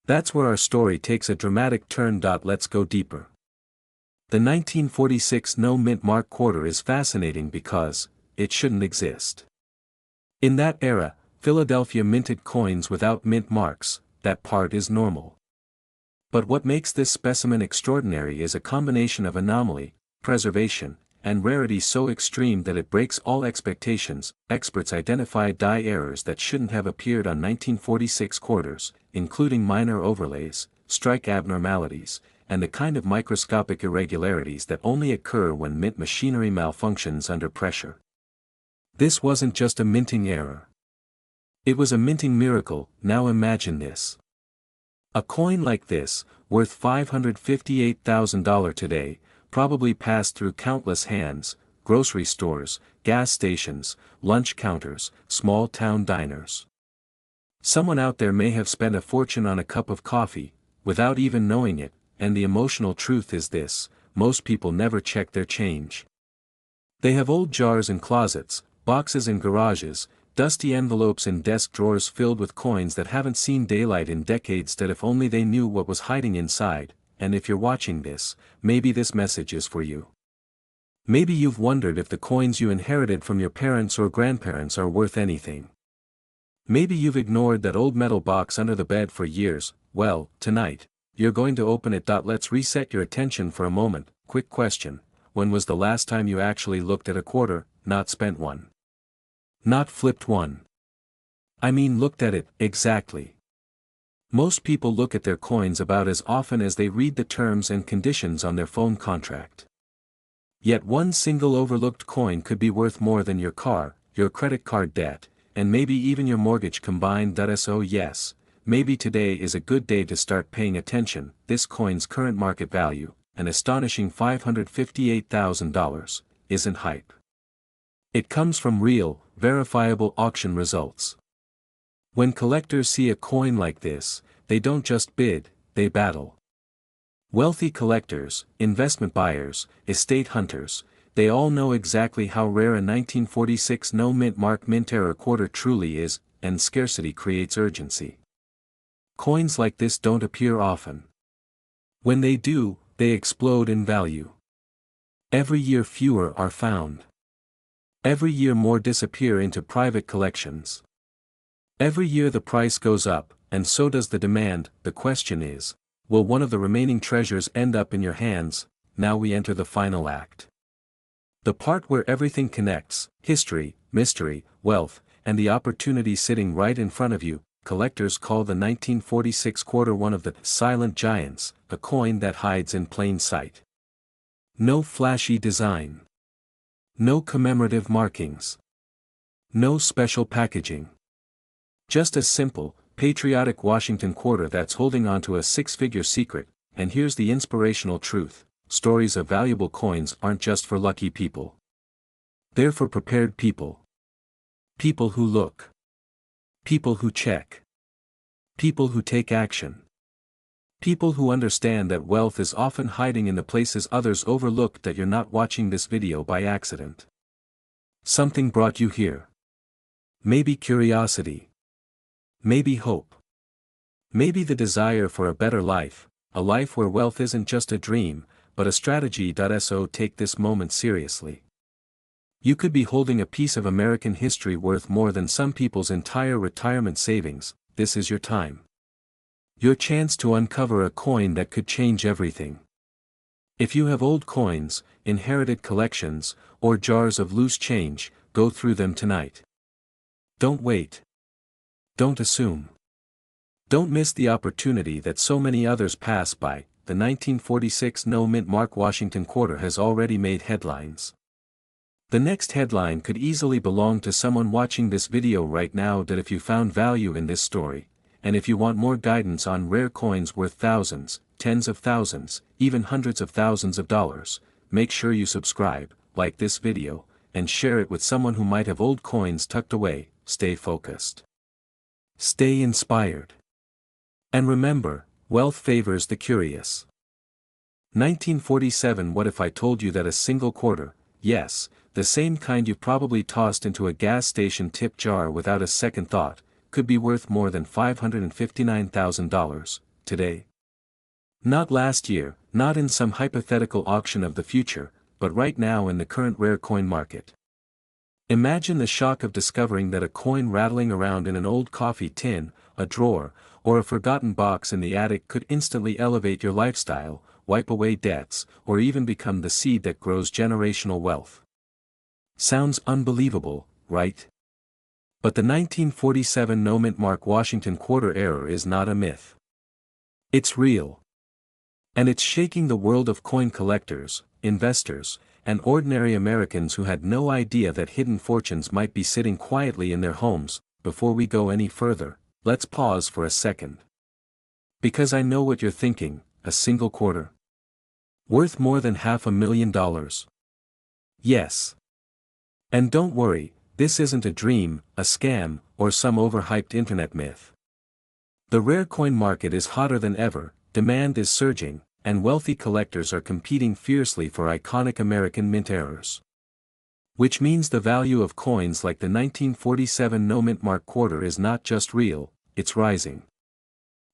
That's where our story takes a dramatic turn. Let's go deeper. The 1946 no mint mark quarter is fascinating because it shouldn't exist. In that era, Philadelphia minted coins without mint marks. That part is normal. But what makes this specimen extraordinary is a combination of anomaly, preservation, and rarity so extreme that it breaks all expectations. Experts identified die errors that shouldn't have appeared on 1946 quarters, including minor overlays, strike abnormalities, and the kind of microscopic irregularities that only occur when mint machinery malfunctions under pressure. This wasn't just a minting error. It was a minting miracle. Now imagine this. A coin like this, worth $558,000 today, probably passed through countless hands, grocery stores, gas stations, lunch counters, small-town diners. Someone out there may have spent a fortune on a cup of coffee, without even knowing it, and the emotional truth is this: most people never check their change. They have old jars in closets, boxes in garages, dusty envelopes in desk drawers filled with coins that haven't seen daylight in decades. That if only they knew what was hiding inside. And if you're watching this, maybe this message is for you. Maybe you've wondered if the coins you inherited from your parents or grandparents are worth anything. Maybe you've ignored that old metal box under the bed for years. Well, tonight, you're going to open it. Let's reset your attention for a moment. Quick question: when was the last time you actually looked at a quarter, not spent one? Not flipped one. I mean looked at it, exactly. Most people look at their coins about as often as they read the terms and conditions on their phone contract. Yet one single overlooked coin could be worth more than your car, your credit card debt, and maybe even your mortgage combined. So yes, maybe today is a good day to start paying attention. This coin's current market value, an astonishing $558,000, isn't hype. It comes from real, verifiable auction results. When collectors see a coin like this, they don't just bid, they battle. Wealthy collectors, investment buyers, estate hunters, they all know exactly how rare a 1946 no mint mark mint error quarter truly is, and scarcity creates urgency. Coins like this don't appear often. When they do, they explode in value. Every year fewer are found. Every year more disappear into private collections. Every year the price goes up, and so does the demand. The question is, will one of the remaining treasures end up in your hands? Now we enter the final act. The part where everything connects: history, mystery, wealth, and the opportunity sitting right in front of you. Collectors call the 1946 quarter one of the silent giants, a coin that hides in plain sight. No flashy design. No commemorative markings. No special packaging. Just a simple, patriotic Washington quarter that's holding on to a six-figure secret. And here's the inspirational truth: stories of valuable coins aren't just for lucky people. They're for prepared people. People who look. People who check. People who take action. People who understand that wealth is often hiding in the places others overlook. That you're not watching this video by accident. Something brought you here. Maybe curiosity. Maybe hope. Maybe the desire for a better life, a life where wealth isn't just a dream, but a strategy. So take this moment seriously. You could be holding a piece of American history worth more than some people's entire retirement savings. This is your time. Your chance to uncover a coin that could change everything. If you have old coins, inherited collections, or jars of loose change, go through them tonight. Don't wait. Don't assume. Don't miss the opportunity that so many others pass by. The 1946 no-mint mark Washington quarter has already made headlines. The next headline could easily belong to someone watching this video right now. That if you found value in this story, and if you want more guidance on rare coins worth thousands, tens of thousands, even hundreds of thousands of dollars, make sure you subscribe, like this video, and share it with someone who might have old coins tucked away. Stay focused. Stay inspired. And remember, wealth favors the curious. 1947. What if I told you that a single quarter, yes, the same kind you probably tossed into a gas station tip jar without a second thought, could be worth more than $559,000, today? Not last year, not in some hypothetical auction of the future, but right now in the current rare coin market. Imagine the shock of discovering that a coin rattling around in an old coffee tin, a drawer, or a forgotten box in the attic could instantly elevate your lifestyle, wipe away debts, or even become the seed that grows generational wealth. Sounds unbelievable, right? But the 1947 no-mint mark Washington quarter error is not a myth. It's real. And it's shaking the world of coin collectors, investors, and ordinary Americans who had no idea that hidden fortunes might be sitting quietly in their homes. Before we go any further, let's pause for a second. Because I know what you're thinking, a single quarter? Worth more than $500,000. Yes. And don't worry, this isn't a dream, a scam, or some overhyped internet myth. The rare coin market is hotter than ever, demand is surging, and wealthy collectors are competing fiercely for iconic American mint errors. Which means the value of coins like the 1947 no-mint mark quarter is not just real, it's rising.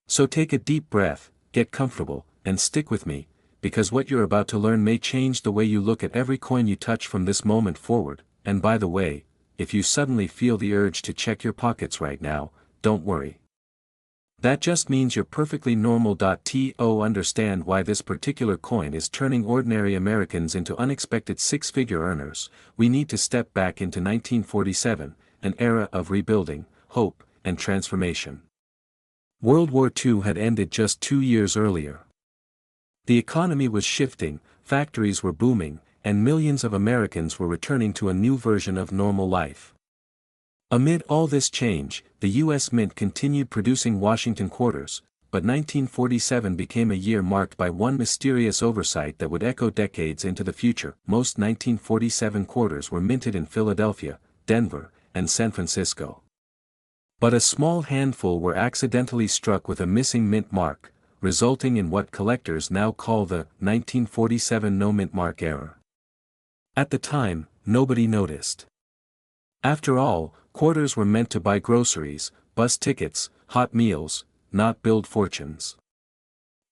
So take a deep breath, get comfortable, and stick with me, because what you're about to learn may change the way you look at every coin you touch from this moment forward. And by the way, if you suddenly feel the urge to check your pockets right now, don't worry. That just means you're perfectly normal. To understand why this particular coin is turning ordinary Americans into unexpected six-figure earners, we need to step back into 1947, an era of rebuilding, hope, and transformation. World War II had ended just 2 years earlier. The economy was shifting, factories were booming, and millions of Americans were returning to a new version of normal life. Amid all this change, the U.S. Mint continued producing Washington quarters, but 1947 became a year marked by one mysterious oversight that would echo decades into the future. Most 1947 quarters were minted in Philadelphia, Denver, and San Francisco. But a small handful were accidentally struck with a missing mint mark, resulting in what collectors now call the 1947 no-mint mark error. At the time, nobody noticed. After all, quarters were meant to buy groceries, bus tickets, hot meals, not build fortunes.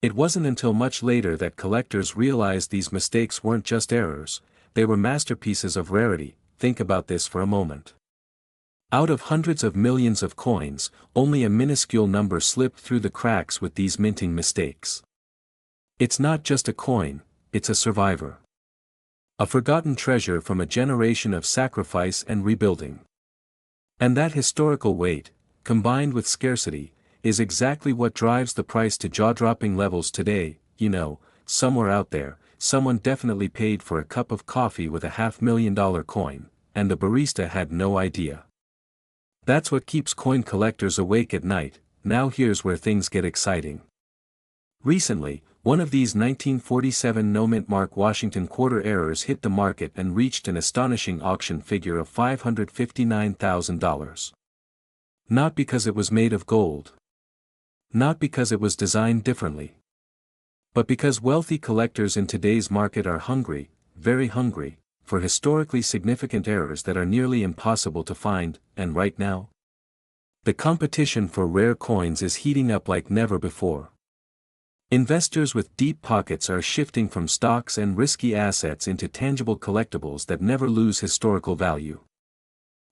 It wasn't until much later that collectors realized these mistakes weren't just errors, they were masterpieces of rarity. Think about this for a moment. Out of hundreds of millions of coins, only a minuscule number slipped through the cracks with these minting mistakes. It's not just a coin, it's a survivor. A forgotten treasure from a generation of sacrifice and rebuilding. And that historical weight, combined with scarcity, is exactly what drives the price to jaw-dropping levels today. You know, somewhere out there, someone definitely paid for a cup of coffee with a $500,000 coin, and the barista had no idea. That's what keeps coin collectors awake at night. Now here's where things get exciting. Recently, one of these 1947 no-mint mark Washington quarter errors hit the market and reached an astonishing auction figure of $559,000. Not because it was made of gold. Not because it was designed differently. But because wealthy collectors in today's market are hungry, very hungry, for historically significant errors that are nearly impossible to find. And right now, the competition for rare coins is heating up like never before. Investors with deep pockets are shifting from stocks and risky assets into tangible collectibles that never lose historical value.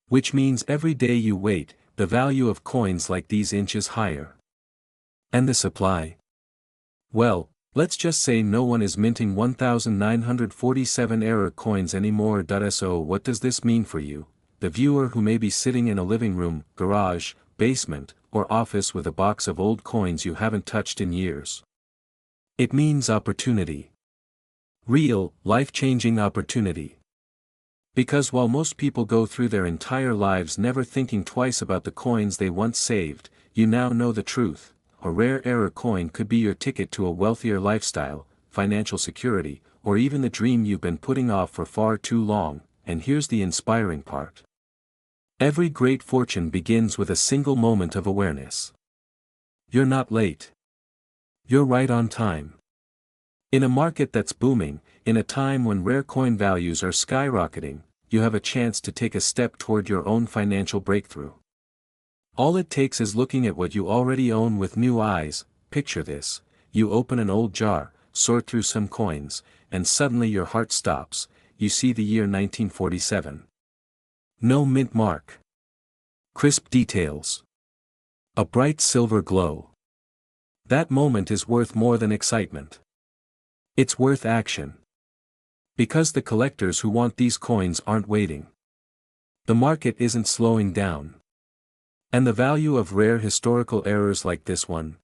Which means every day you wait, the value of coins like these inches higher. And the supply? Well, let's just say no one is minting 1947 error coins anymore. So what does this mean for you, the viewer who may be sitting in a living room, garage, basement, or office with a box of old coins you haven't touched in years? It means opportunity. Real, life-changing opportunity. Because while most people go through their entire lives never thinking twice about the coins they once saved, you now know the truth. A rare error coin could be your ticket to a wealthier lifestyle, financial security, or even the dream you've been putting off for far too long. And here's the inspiring part. Every great fortune begins with a single moment of awareness. You're not late. You're right on time. In a market that's booming, in a time when rare coin values are skyrocketing, you have a chance to take a step toward your own financial breakthrough. All it takes is looking at what you already own with new eyes. Picture this: you open an old jar, sort through some coins, and suddenly your heart stops. You see the year 1947. No mint mark. Crisp details. A bright silver glow. That moment is worth more than excitement. It's worth action. Because the collectors who want these coins aren't waiting. The market isn't slowing down. And the value of rare historical errors like this one?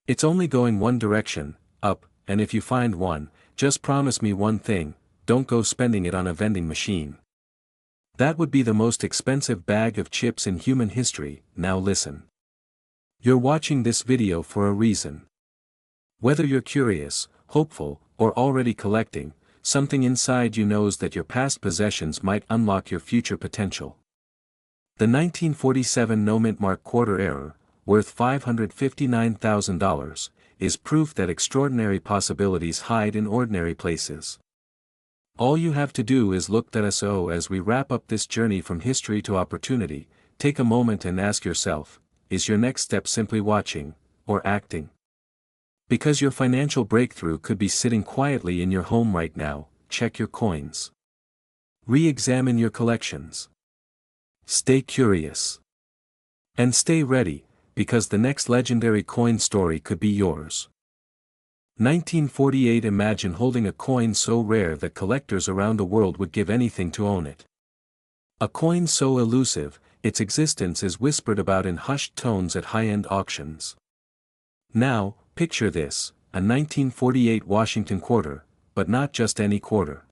It's only going one direction, up. And if you find one, just promise me one thing: don't go spending it on a vending machine. That would be the most expensive bag of chips in human history. Now listen. You're watching this video for a reason. Whether you're curious, hopeful, or already collecting, something inside you knows that your past possessions might unlock your future potential. The 1947 no mint mark quarter error, worth $559,000, is proof that extraordinary possibilities hide in ordinary places. All you have to do is look at us. As we wrap up this journey from history to opportunity, take a moment and ask yourself, is your next step simply watching, or acting? Because your financial breakthrough could be sitting quietly in your home right now. Check your coins. Re-examine your collections. Stay curious. And stay ready, because the next legendary coin story could be yours. 1948. Imagine holding a coin so rare that collectors around the world would give anything to own it. A coin so elusive, its existence is whispered about in hushed tones at high-end auctions. Now, picture this: a 1948 Washington quarter, but not just any quarter.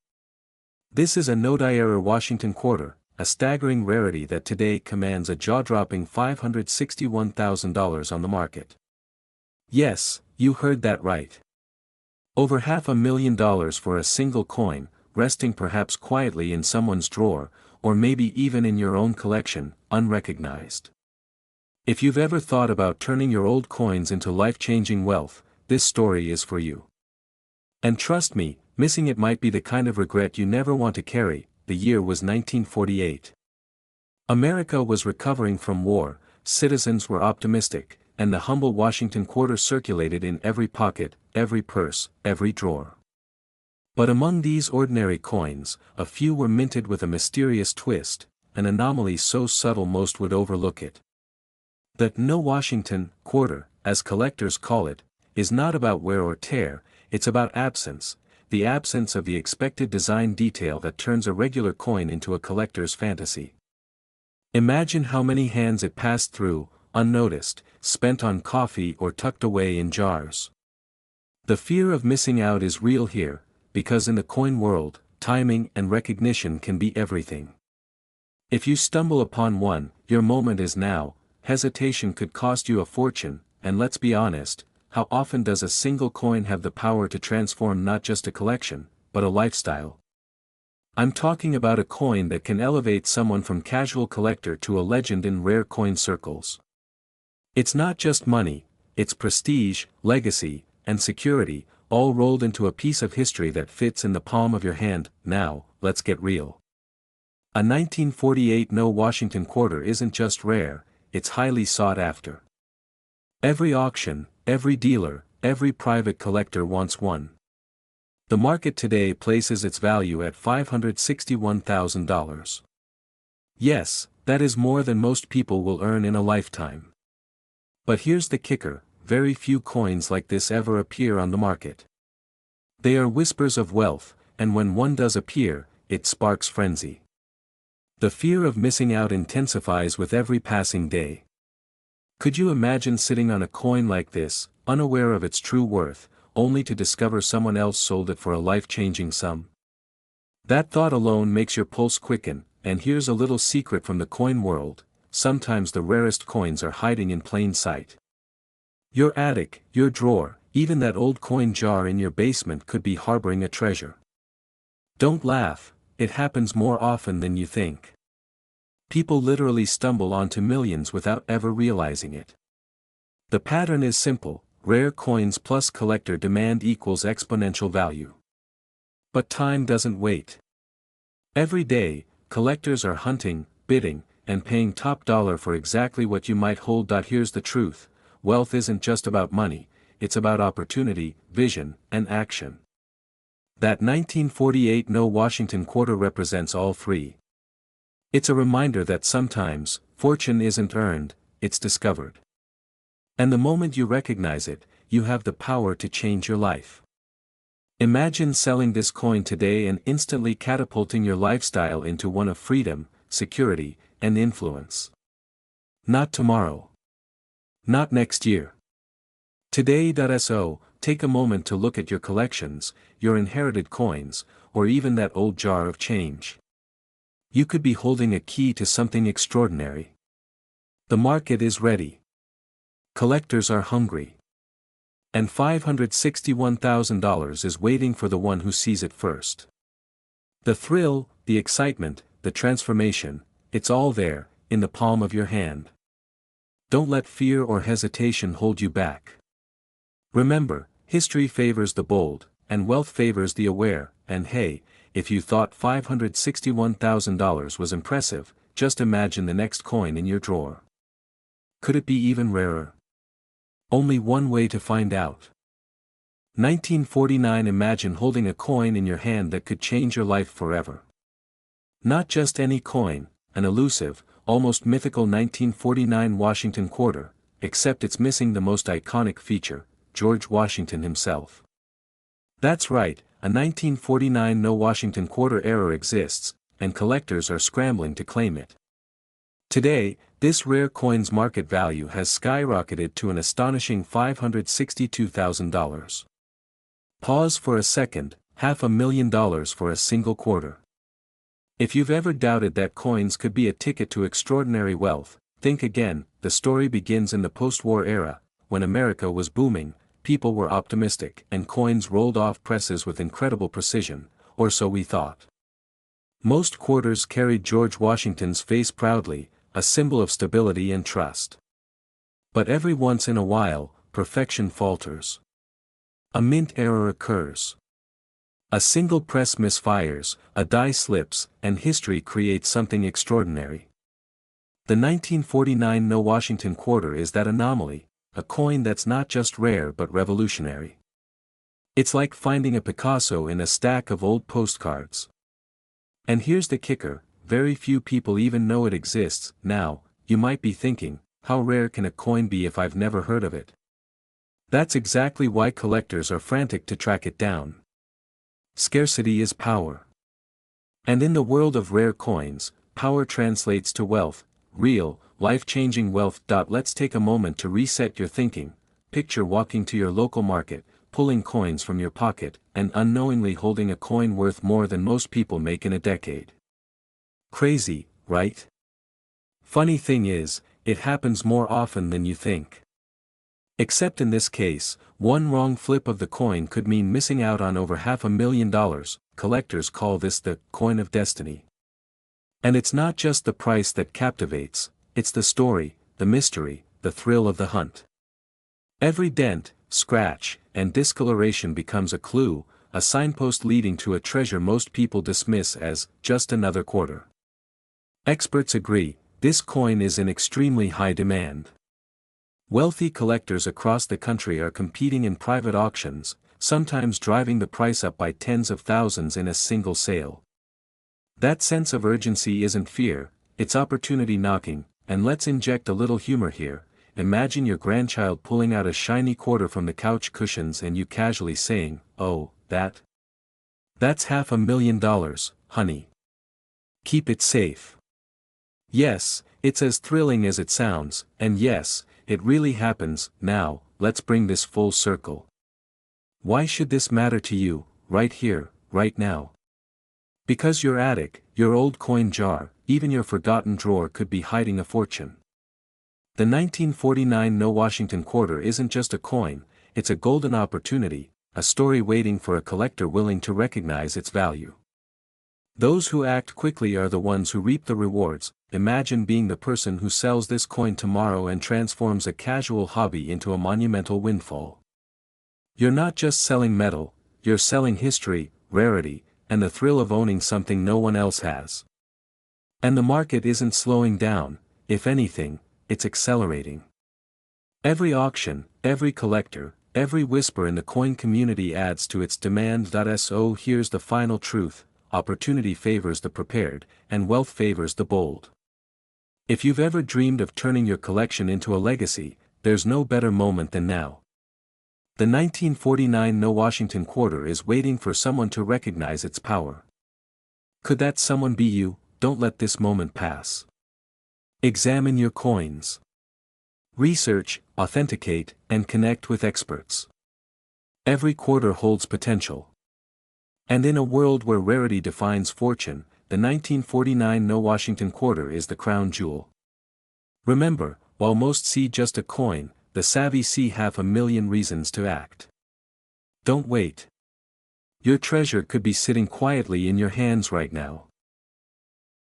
This is a no-die-error Washington quarter, a staggering rarity that today commands a jaw-dropping $561,000 on the market. Yes, you heard that right. Over $500,000 for a single coin, resting perhaps quietly in someone's drawer, or maybe even in your own collection, unrecognized. If you've ever thought about turning your old coins into life-changing wealth, this story is for you. And trust me, missing it might be the kind of regret you never want to carry. The year was 1948. America was recovering from war, citizens were optimistic, and the humble Washington quarter circulated in every pocket, every purse, every drawer. But among these ordinary coins, a few were minted with a mysterious twist, an anomaly so subtle most would overlook it. The no Washington quarter, as collectors call it, is not about wear or tear, it's about absence, the absence of the expected design detail that turns a regular coin into a collector's fantasy. Imagine how many hands it passed through, unnoticed, spent on coffee or tucked away in jars. The fear of missing out is real here, because in the coin world, timing and recognition can be everything. If you stumble upon one, your moment is now. Hesitation could cost you a fortune, and let's be honest, how often does a single coin have the power to transform not just a collection, but a lifestyle? I'm talking about a coin that can elevate someone from casual collector to a legend in rare coin circles. It's not just money, it's prestige, legacy, and security, all rolled into a piece of history that fits in the palm of your hand. Now, let's get real. A 1948 no Washington quarter isn't just rare, it's highly sought after. Every auction, every dealer, every private collector wants one. The market today places its value at $561,000. Yes, that is more than most people will earn in a lifetime. But here's the kicker, very few coins like this ever appear on the market. They are whispers of wealth, and when one does appear, it sparks frenzy. The fear of missing out intensifies with every passing day. Could you imagine sitting on a coin like this, unaware of its true worth, only to discover someone else sold it for a life-changing sum? That thought alone makes your pulse quicken, and here's a little secret from the coin world: sometimes the rarest coins are hiding in plain sight. Your attic, your drawer, even that old coin jar in your basement could be harboring a treasure. Don't laugh, it happens more often than you think. People literally stumble onto millions without ever realizing it. The pattern is simple: rare coins plus collector demand equals exponential value. But time doesn't wait. Every day, collectors are hunting, bidding, and paying top dollar for exactly what you might hold. Here's the truth: wealth isn't just about money, it's about opportunity, vision, and action. That 1948 No Washington quarter represents all three. It's a reminder that sometimes, fortune isn't earned, it's discovered. And the moment you recognize it, you have the power to change your life. Imagine selling this coin today and instantly catapulting your lifestyle into one of freedom, security, and influence. Not tomorrow. Not next year. Today. So, take a moment to look at your collections, your inherited coins, or even that old jar of change. You could be holding a key to something extraordinary. The market is ready. Collectors are hungry. And $561,000 is waiting for the one who sees it first. The thrill, the excitement, the transformation, it's all there, in the palm of your hand. Don't let fear or hesitation hold you back. Remember, history favors the bold, and wealth favors the aware. And hey, if you thought $561,000 was impressive, just imagine the next coin in your drawer. Could it be even rarer? Only one way to find out. 1949. Imagine holding a coin in your hand that could change your life forever. Not just any coin, an elusive, almost mythical 1949 Washington quarter, except it's missing the most iconic feature: George Washington himself. That's right, a 1949 No Washington quarter error exists, and collectors are scrambling to claim it. Today, this rare coin's market value has skyrocketed to an astonishing $562,000. Pause for a second: $500,000 for a single quarter. If you've ever doubted that coins could be a ticket to extraordinary wealth, think again. The story begins in the post-war era, when America was booming, people were optimistic, and coins rolled off presses with incredible precision, or so we thought. Most quarters carried George Washington's face proudly, a symbol of stability and trust. But every once in a while, perfection falters. A mint error occurs. A single press misfires, a die slips, and history creates something extraordinary. The 1949 No Washington quarter is that anomaly, a coin that's not just rare but revolutionary. It's like finding a Picasso in a stack of old postcards. And here's the kicker: very few people even know it exists. Now, you might be thinking, how rare can a coin be if I've never heard of it? That's exactly why collectors are frantic to track it down. Scarcity is power. And in the world of rare coins, power translates to wealth, real, life-changing wealth. Let's take a moment to reset your thinking. Picture walking to your local market, pulling coins from your pocket, and unknowingly holding a coin worth more than most people make in a decade. Crazy, right? Funny thing is, it happens more often than you think. Except in this case, one wrong flip of the coin could mean missing out on over $500,000. Collectors call this the coin of destiny. And it's not just the price that captivates, it's the story, the mystery, the thrill of the hunt. Every dent, scratch, and discoloration becomes a clue, a signpost leading to a treasure most people dismiss as just another quarter. Experts agree, this coin is in extremely high demand. Wealthy collectors across the country are competing in private auctions, sometimes driving the price up by tens of thousands in a single sale. That sense of urgency isn't fear, it's opportunity knocking, and let's inject a little humor here. Imagine your grandchild pulling out a shiny quarter from the couch cushions and you casually saying, "Oh, that's $500,000, honey. Keep it safe." Yes, it's as thrilling as it sounds, and yes, it really happens. Now, let's bring this full circle. Why should this matter to you, right here, right now? Because your attic, your old coin jar, even your forgotten drawer could be hiding a fortune. The 1949 No Washington quarter isn't just a coin, it's a golden opportunity, a story waiting for a collector willing to recognize its value. Those who act quickly are the ones who reap the rewards. Imagine being the person who sells this coin tomorrow and transforms a casual hobby into a monumental windfall. You're not just selling metal, you're selling history, rarity, and the thrill of owning something no one else has. And the market isn't slowing down, if anything, it's accelerating. Every auction, every collector, every whisper in the coin community adds to its demand. So here's the final truth: opportunity favors the prepared, and wealth favors the bold. If you've ever dreamed of turning your collection into a legacy, there's no better moment than now. The 1949 No Washington quarter is waiting for someone to recognize its power. Could that someone be you? Don't let this moment pass. Examine your coins. Research, authenticate, and connect with experts. Every quarter holds potential. And in a world where rarity defines fortune, the 1949 No Washington quarter is the crown jewel. Remember, while most see just a coin, the savvy see 500,000 reasons to act. Don't wait. Your treasure could be sitting quietly in your hands right now.